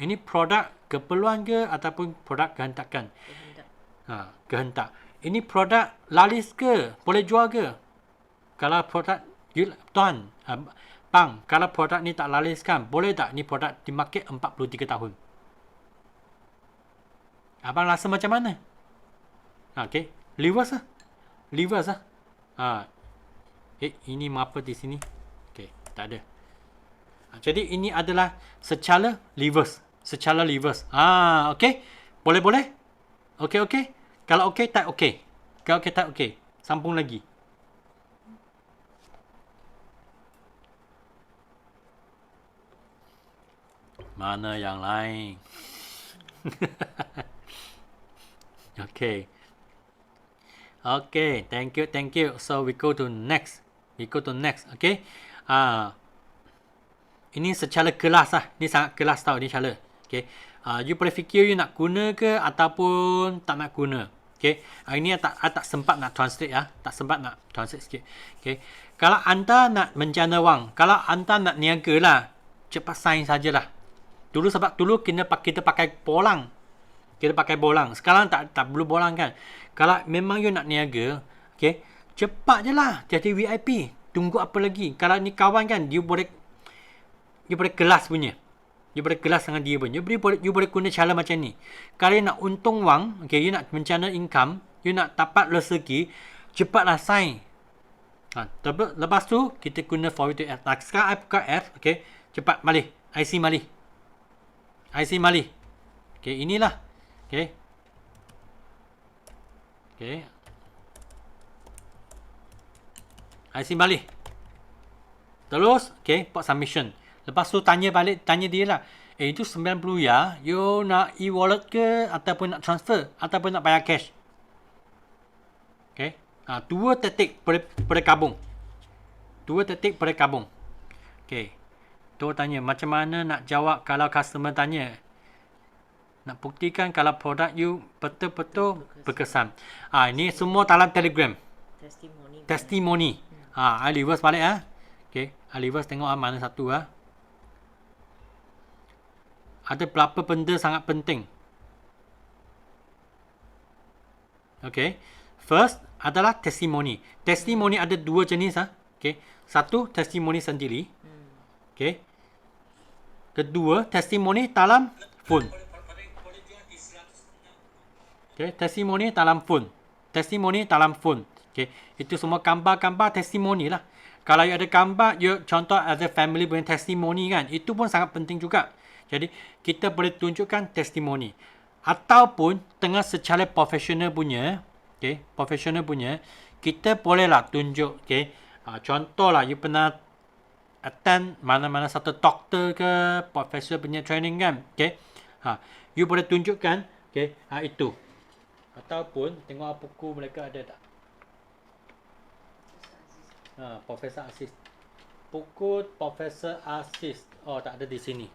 Ini produk keperluan ke ataupun produk kehendakan? Kehendak. Ini produk laris ke? Boleh jual ke? Kalau produk tuan, bang, kalau produk ni tak laris kan, boleh tak ni produk di market 43 tahun? Abang rasa macam mana? Reverse lah. Ini mengapa di sini? Tak ada. Jadi ini adalah secara reverse. Boleh? Okey. Kalau okey, tak okey. Kalau okey, tak okey. Sambung lagi. Mana yang lain? Okay, thank you. So we go to next. Okay. Ini secara kelas lah. Ini sangat kelas tau ni cara. Okay. You boleh fikir you nak guna ke ataupun tak nak guna. Okay. Ini tak sempat nak translate ya. Tak sempat nak translate sikit. Okay. Kalau anda nak bencana wang, kalau anda nak niaga lah, cepat sign sajalah. Dulu sebab dulu kita pakai bolang. Kita pakai bolang. Sekarang tak perlu bolang kan. Kalau memang you nak niaga, okay, cepat je lah jadi VIP. Tunggu apa lagi? Kalau ni kawan kan, you boleh kelas punya. You boleh kelas dengan dia punya. You boleh guna cara macam ni. Kalau you nak untung wang, okay, you nak bencana income, you nak dapat rezeki, cepatlah sign. Lepas tu, kita guna forward to F. Sekarang I buka F, okay. Cepat, malih. IC malih. IC malih. Okay, inilah. Okay. Okay. IC malih. Terus, okay, buat submission. Lepas tu tanya dia lah. Itu 90 ya, you nak e-wallet ke ataupun nak transfer ataupun nak bayar cash. Okay. 2 titik berkabung. 2 titik berkabung. Okay. Tu tanya macam mana nak jawab kalau customer tanya. Nak buktikan kalau produk you betul-betul berkesan. Ini semua dalam Telegram. Testimoni. I reverse balik Okay. I reverse tengok mana satu Ada berapa benda sangat penting. Okay. First adalah testimoni. Testimoni ada 2 jenis Okay. Satu, testimoni sendiri. Okay. Kedua, testimoni dalam phone. Okay. Testimoni dalam phone. Testimoni dalam phone. Okay. Itu semua gambar-gambar testimoni lah. Kalau ada gambar, contoh ada family punya testimoni kan. Itu pun sangat penting juga. Jadi, kita boleh tunjukkan testimoni. Ataupun, tengah secara profesional punya, okay, profesional punya, kita bolehlah tunjuk, okay, contohlah, you pernah attend mana-mana satu doktor ke, professional punya training kan, okay, you boleh tunjukkan, okay, itu. Ataupun, tengok buku mereka ada tak? Profesor Aziz. Buku Profesor Aziz. Oh, tak ada di sini.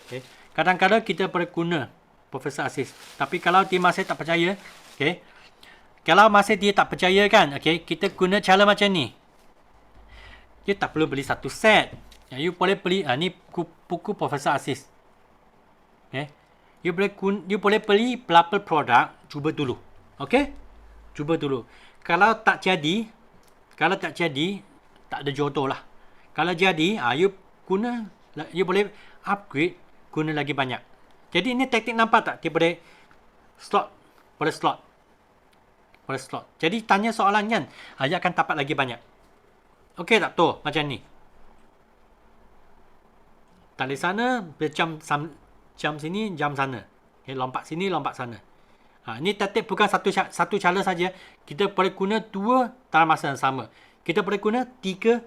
Okay. Kadang-kadang kita boleh guna Profesor Aziz. Tapi kalau dia masih tak percaya, okay, kalau masih dia tak percaya kan, okay, kita guna cara macam ni. You tak perlu beli satu set. You boleh beli, ni buku Profesor Aziz. Okay. You boleh beli berapa produk, cuba dulu. Okay? Cuba dulu. Kalau tak jadi, tak ada jodoh lah. Kalau jadi, you boleh upgrade, guna lagi banyak. Jadi ini teknik nampak tak? Dia boleh slot. Jadi tanya soalan kan, you akan dapat lagi banyak. Okey tak tu? Macam ni. Tali sana, jam sini, jam sana. Okay, lompat sini, lompat sana. Ini teknik bukan satu cara saja. Kita boleh guna 2 dalam masa yang sama. Kita boleh guna 3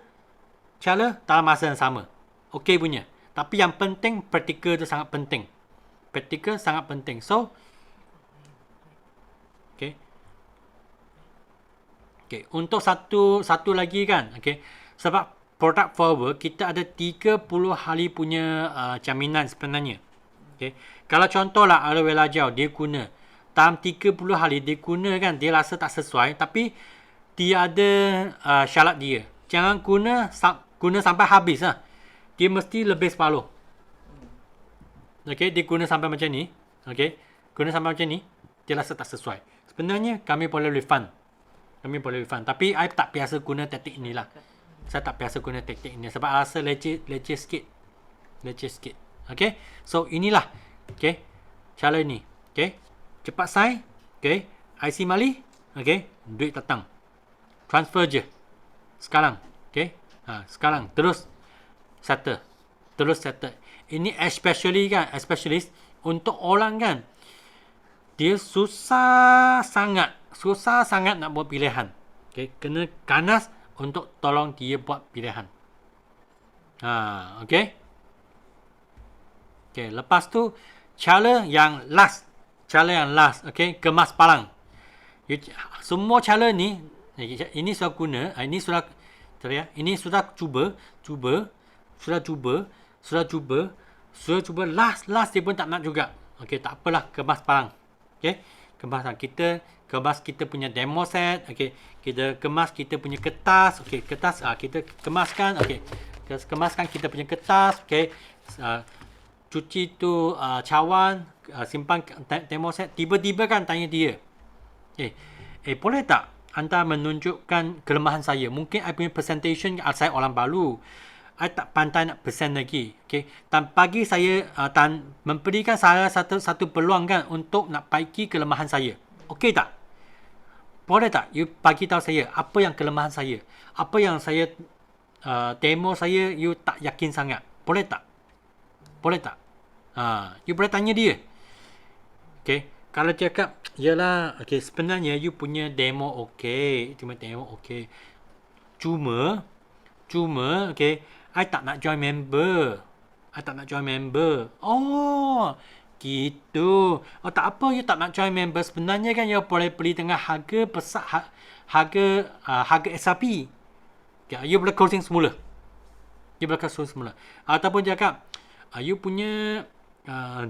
cara dalam masa yang sama. Okey punya. Tapi yang penting, praktikal itu sangat penting. Praktikal sangat penting. So, okay. Okay. Untuk satu lagi kan. Okay. Sebab product forward, kita ada 30 hari punya jaminan sebenarnya. Okay. Kalau contohlah aloe vera gel, dia guna. Dalam 30 hari dia guna kan, dia rasa tak sesuai. Tapi, dia ada syarat dia. Jangan guna sampai habis lah. Dia mesti lebih separuh. Okay, dia guna sampai macam ni. Okay, guna sampai macam ni. Dia rasa tak sesuai. Sebenarnya, kami boleh refund. Tapi, I tak biasa guna teknik ni lah. Saya tak biasa guna teknik ni. Sebab rasa leceh sikit. Okay, so inilah. Okay, cara ni. Okay, cepat sign. Okay, IC Mali. Okay, duit datang. Transfer je. Sekarang. Okay, sekarang. Terus settle. Ini especially untuk orang kan, dia susah sangat nak buat pilihan. Okay, kena ganas untuk tolong dia buat pilihan. Okay. Okay, lepas tu cara yang last. Okay, kemas palang. Semua cara ni, ini sudah guna, ini sudah cuba, last dia pun tak nak juga. Okey, tak apalah, kemas palang. Okey, kemas palang. Kita kemas kita punya demo set, okey. Kita kemas kita punya kertas, okey. Kertas kita kemaskan, okey. Kemaskan kita punya kertas, okey. Cuci tu cawan, simpan demo set. Tiba-tiba kan tanya dia, boleh tak anda menunjukkan kelemahan saya? Mungkin I punya presentation, saya orang baru. I tak pandai nak present lagi. Okay. Dan bagi saya, dan memberikan saya satu peluang kan untuk nak perbaiki kelemahan saya. Okey tak? Boleh tak you bagi tahu saya apa yang kelemahan saya? Apa yang saya demo saya you tak yakin sangat? Boleh tak? Boleh tak? You boleh tanya dia. Okay. Kalau cakap, yalah, okay, sebenarnya you punya demo okay. Cuma demo okay. Cuma, okay, I tak nak join member. Oh, gitu. Oh, tak apa, you tak nak join member. Sebenarnya kan you boleh beli dengan harga harga SRP. Okay, you boleh closing semula. Ataupun cakap, you punya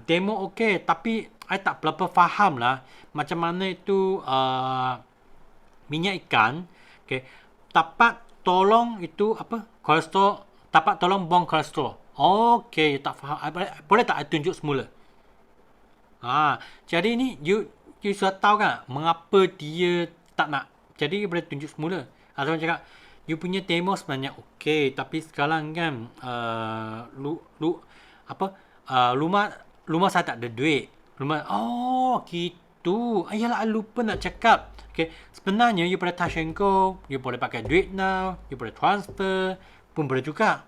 demo okay, tapi I tak berapa faham lah macam mana itu minyak ikan. Okay, dapat tolong itu apa? Kolesterol. Dapat tolong buang kolesterol. Okey, tak faham. Boleh tak I tunjuk semula? Jadi ni you sudah tahu kan mengapa dia tak nak. Jadi you boleh tunjuk semula. Atau cakap you punya demo sebenarnya okey, tapi sekarang kan rumah saya tak ada duit. Gitu. Ayalah, I lupa nak cakap. Okay. Sebenarnya you boleh touch and go, you boleh pakai duit now, you boleh transfer pun boleh juga.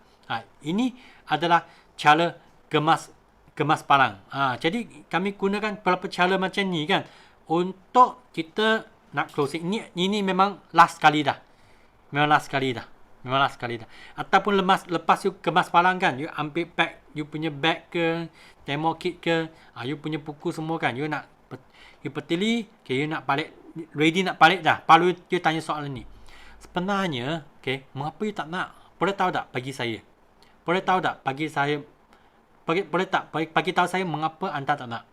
Ini adalah cara kemas barang. Jadi kami gunakan beberapa cara macam ni kan untuk kita nak closing. Ini memang last kali dah. Ataupun lepas you kemas barang kan, you ambil bag, you punya bag ke, demo kit ke, you punya buku semua kan, you petili, okay, you nak balik, ready nak balik dah. Baru you tanya soalan ni. Sebenarnya, okay, mengapa you tak nak? Boleh tahu tak bagi saya? Boleh tahu tahu saya mengapa anda tak nak?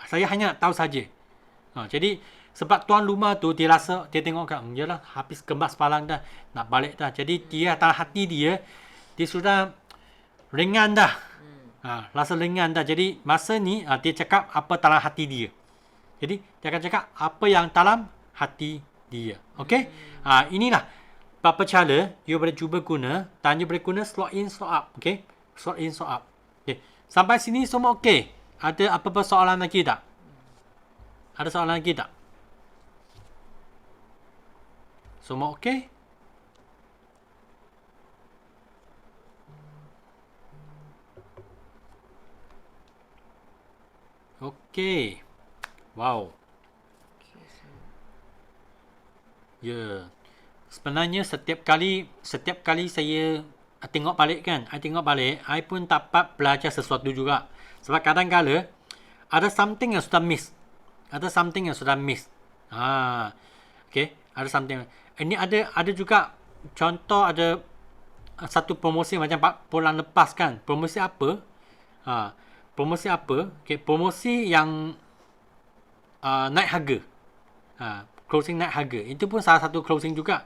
Saya hanya nak tahu saja. Jadi sebab tuan rumah tu dia tengok kan, yalah habis kemas barang dah, nak balik dah. Jadi dia dalam hati dia sudah ringan dah. Rasa ringan dah. Jadi masa ni dia cakap apa dalam hati dia. Jadi dia akan cakap apa yang dalam hati dia. Okey? Inilah beberapa cara you boleh cuba guna, dan you boleh guna slot in, slot up. Okey? Slot in, slot up. Okey. Sampai sini semua okey. Ada apa-apa soalan lagi tak? Ada soalan lagi tak? Semua okey? Okey. Wow. Ya. Sebenarnya setiap kali saya tengok balik kan, I pun dapat belajar sesuatu juga. Sebab kadang-kala ada something yang sudah miss. Okay, ada something. Ini ada juga contoh, ada satu promosi macam bulan lepas kan. Promosi apa? Okay, promosi yang naik harga. Closing naik harga. Itu pun salah satu closing juga.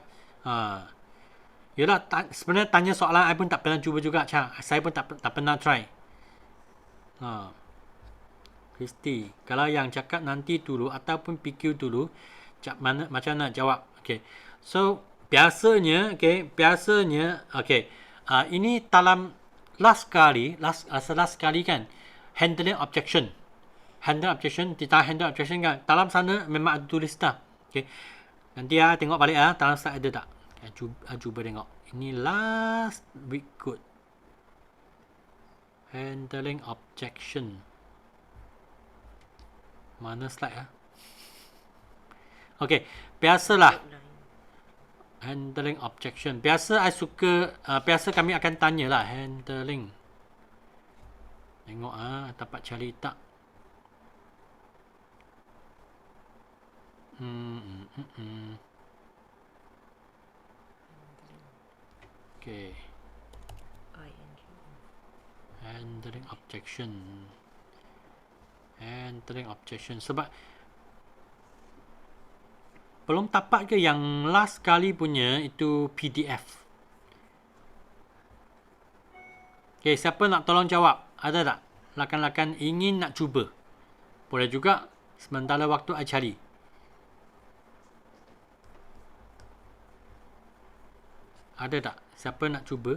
Yalah, sebenarnya tanya soalan I pun tak pernah cuba juga. Saya pun tak pernah try. Kristi, kalau yang cakap nanti dulu ataupun PQ dulu, macam nak jawab. Okay. So, biasanya, ini dalam last kali kan, handling objection. Kita handle objection kan. Dalam sana memang ada tulis dah. Okay. Nanti tengok balik dalam slide ada tak? Cuba tengok. Ini last week good. Handling objection. Mana slide Okay, biasalah. Handling objection. Biasa kami akan tanya lah handling. Tengok dapat cari tak. Okay. Handling objection. Sebab Belum tapak ke yang last kali punya itu PDF? Okay, siapa nak tolong jawab? Ada tak? Lakan-lakan ingin nak cuba. Boleh juga sementara waktu I cari. Ada tak? Siapa nak cuba?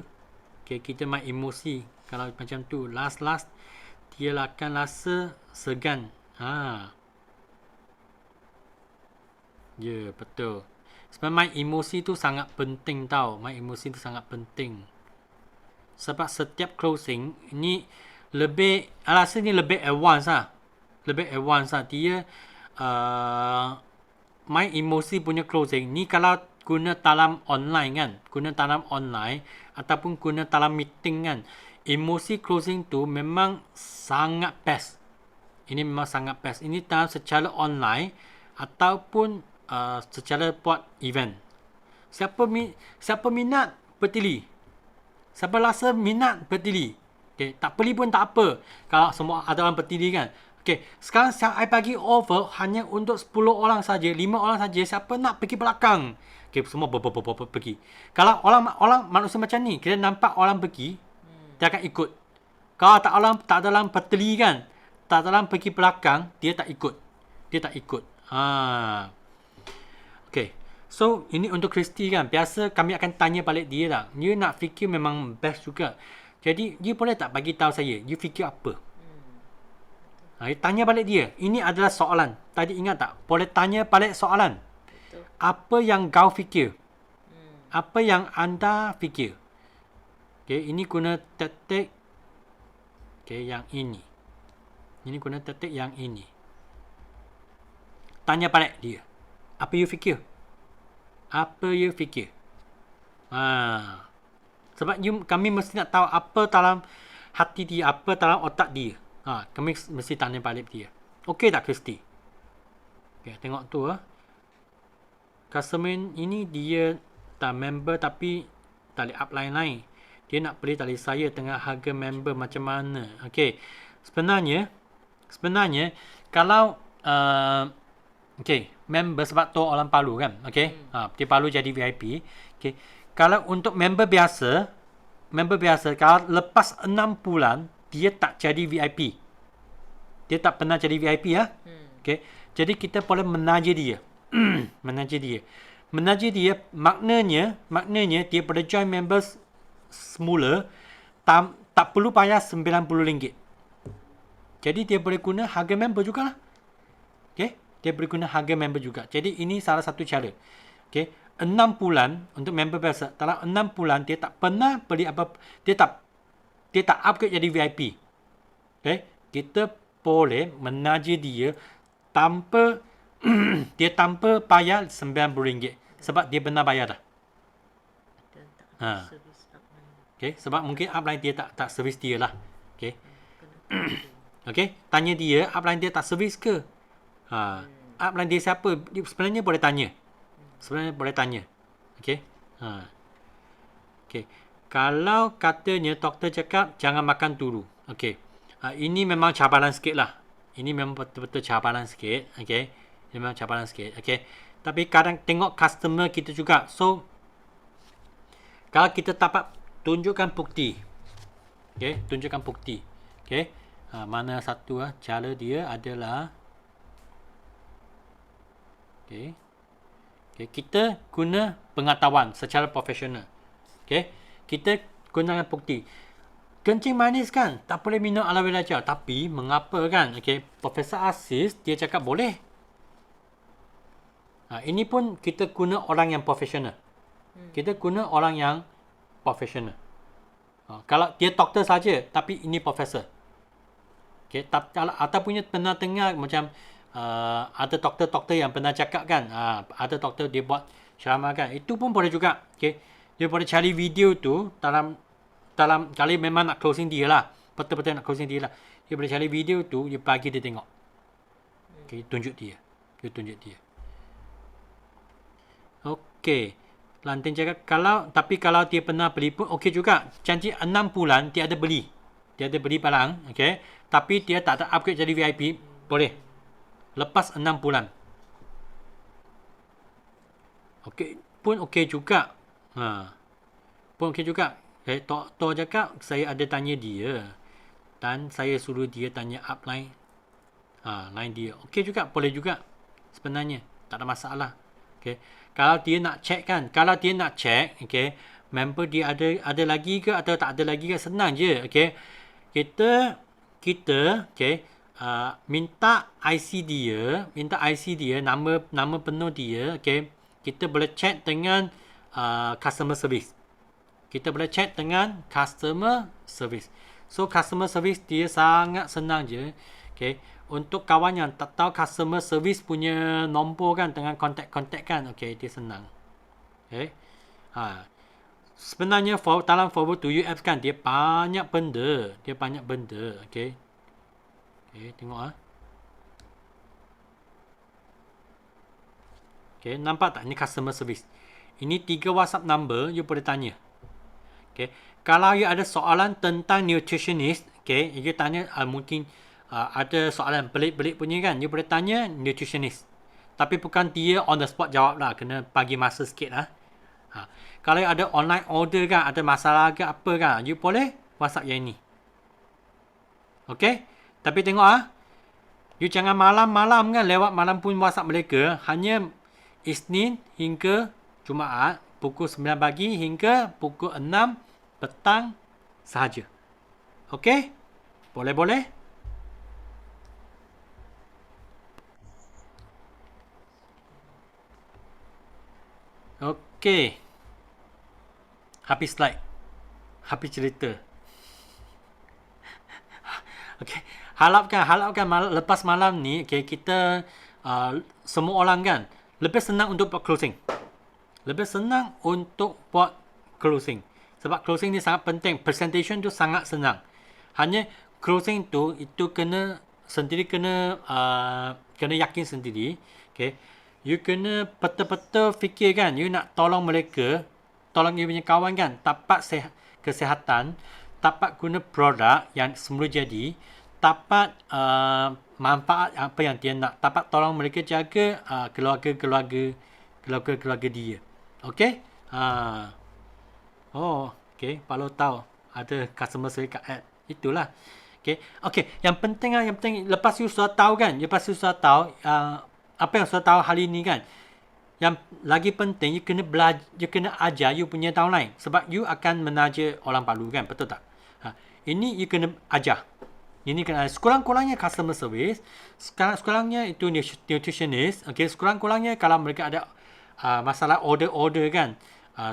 Okay, kita main emosi. Kalau macam tu, last, dia akan rasa segan. Ya, betul. Sebenarnya main emosi tu sangat penting tau. Main emosi tu sangat penting. Sebab setiap closing, ni lebih, rasa ni lebih advance lah. Lebih advance lah. Dia, main emosi punya closing. Ni kalau guna dalam online kan. Guna dalam online. Ataupun guna dalam meeting kan. Emosi closing tu memang sangat best. Ini memang sangat best. Ini dalam secara online. Ataupun secara buat event. Siapa minat bertili. Siapa rasa minat bertili. Okay, tak beli pun tak apa. Kalau semua ada orang bertili kan. Okay, sekarang saya bagi offer hanya untuk 10 orang saja, 5 orang saja. Siapa nak pergi belakang? Okay, semua pergi. Kalau orang manusia macam ni, kita nampak orang pergi, dia akan ikut. Kalau tak ada orang bertili kan, tak ada orang pergi belakang, dia tak ikut. Okay. So, ini untuk Kristi kan. Biasa kami akan tanya balik dia lah. Dia nak fikir memang best juga. Jadi, dia boleh tak bagi tahu saya, you fikir apa? Tanya balik dia. Ini adalah soalan. Tadi ingat tak? Boleh tanya balik soalan. Betul. Apa yang kau fikir? Apa yang anda fikir? Okay, ini guna tetik. Okay, yang ini. Ini guna tetik yang ini. Tanya balik dia. Apa you fikir? Apa you fikir? Sebab kami mesti nak tahu apa dalam hati dia, apa dalam otak dia. Kami mesti tanya balik dia. Okey tak, Kristi? Okay, tengok tu. Customer ini dia tak member tapi tali upline lain. Dia nak beli tali saya dengan harga member macam mana? Okey. Sebenarnya kalau member sebab tu orang Palu kan. Okey. Dia Palu jadi VIP. Okey. Kalau untuk member biasa kalau lepas 6 bulan dia tak jadi VIP. Dia tak pernah jadi VIP ya. Okey. Jadi kita boleh menaja dia. Menaja dia maknanya dia boleh join members semula tak perlu bayar RM90. Jadi dia boleh guna harga member jugalah. Okey. Dia boleh guna harga member juga. Jadi ini salah satu cara. Okey. 6 bulan untuk member biasa. Dalam 6 bulan dia tak pernah beli apa, dia tak upgrade jadi VIP. Okey. Kita boleh menaja dia tanpa bayar RM90 sebab dia benar bayar dah. Okey, sebab mungkin upline dia tak servis dia lah. Okey. Okey, tanya dia upline dia tak servis ke? Upline dia siapa? Dia sebenarnya boleh tanya. Okey. Okey. Kalau katanya doktor cakap jangan makan dulu. Okey. Ini memang cabaran sikit lah. Ini memang betul-betul cabaran sikit. Okey. Ini memang cabaran sikit. Okey. Tapi kadang tengok customer kita juga. So, kalau kita dapat tunjukkan bukti. Okey. Tunjukkan bukti. Okey. Mana satu cara dia adalah. Okey. Okay, kita guna pengetahuan secara profesional. Okay, kita gunakan bukti. Kencing manis kan tak boleh minum ala belajar. Tapi mengapa kan? Okay, Profesor Aziz dia cakap boleh. Ini pun kita guna orang yang profesional. Kita guna orang yang profesional. Kalau dia doktor saja tapi ini profesor. Okay, kalau ataupun pernah dengar macam ada doktor-doktor yang pernah cakap kan, ada doktor dia buat ceramah kan, itu pun boleh juga. Okay, dia boleh cari video tu dalam kali memang nak closing dia lah, betul-betul nak closing dia lah, dia boleh cari video tu, dia bagi dia tengok. Okay, tunjuk dia. Okay, Lantin cakap kalau dia pernah beli pun okey juga. Janji 6 bulan dia ada beli barang, okay, tapi dia tak ada upgrade jadi VIP, boleh. Lepas 6 bulan. Okey, pun okey juga. Pun okey juga. Okay, Tok cakap saya ada tanya dia dan saya suruh dia tanya upline line dia. Okey juga, boleh juga sebenarnya. Tak ada masalah. Okey. Kalau dia nak check kan, okey, member dia ada lagi ke atau tak ada lagi ke, senang je. Okey. Kita okey, minta IC dia, nama penuh dia, okey. Kita boleh chat dengan customer service. So customer service dia sangat senang je. Okay. Untuk kawan yang tak tahu customer service punya nombor kan, dengan kontak kan, okay, dia senang. Okay. Sebenarnya dalam forward to you apps kan, dia banyak benda. Okay. Okay, tengok Okay, nampak tak? Ini customer service. Ini 3 WhatsApp number, you boleh tanya. Okay. Kalau you ada soalan tentang nutritionist, okay, you tanya mungkin ada soalan pelik-pelik punya kan, you boleh tanya nutritionist. Tapi bukan dia on the spot jawab lah, kena bagi masa sikit lah. Kalau you ada online order kan, ada masalah ke apa kan, you boleh WhatsApp yang ini. Okay. Tapi tengok you jangan malam-malam kan, lewat malam pun WhatsApp mereka. Hanya Isnin hingga Jumaat, pukul 9 pagi hingga pukul 6 petang sahaja. Okey? Boleh? Okey. Habis slide. Habis cerita. Okey. Harapkan lepas malam ni, okay, kita semua orang kan lebih senang untuk buat closing. Sebab closing ni sangat penting. Presentation tu sangat senang. Hanya closing tu itu kena yakin sendiri. Okay. You kena betul-betul fikir kan, you nak tolong mereka, tolong you punya kawan kan, dapat kesihatan, dapat guna produk yang semula jadi, dapat manfaat apa yang dia nak, dapat tolong mereka jaga keluarga dia. Okey? Okey, kalau tahu ada customer service kat app. Itulah. Okey, yang penting lepas you sudah tahu kan, apa yang sudah tahu hari ni kan, yang lagi penting you kena belajar, you kena ajar you punya downline, sebab you akan menaja orang baru kan, betul tak? Ini you kena ajar. Ini kena sekurang-kurangnya customer service, sekurang-kurangnya itu nutritionist. Okey, sekurang-kurangnya kalau mereka ada masalah order kan,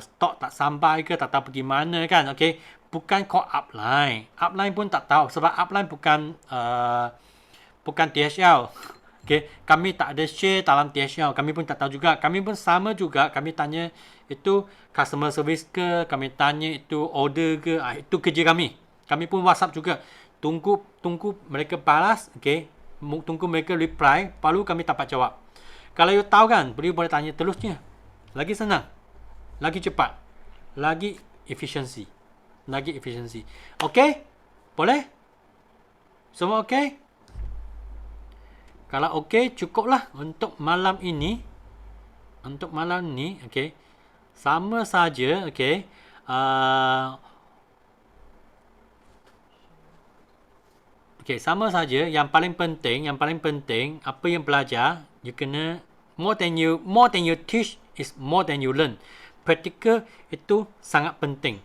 stok tak sampai ke, tak tahu pergi mana kan. Okey, bukan call upline pun tak tahu, sebab upline bukan THL. Okey, kami tak ada share dalam THL, kami pun tak tahu juga. Kami pun sama juga, kami tanya itu customer service ke, kami tanya itu order ke, itu kerja kami. Kami pun WhatsApp juga. Tunggu mereka balas, okey. Tunggu mereka reply, baru kami dapat jawab. Kalau you tahu kan, boleh tanya terusnya. Lagi senang, lagi cepat, lagi efisiensi. Okey? Boleh? Semua okey? Kalau okey, cukuplah untuk malam ini. Okey. Sama saja, okey. Okey, sama saja. Yang paling penting, apa yang belajar, you kena more than you teach is more than you learn. Practical itu sangat penting.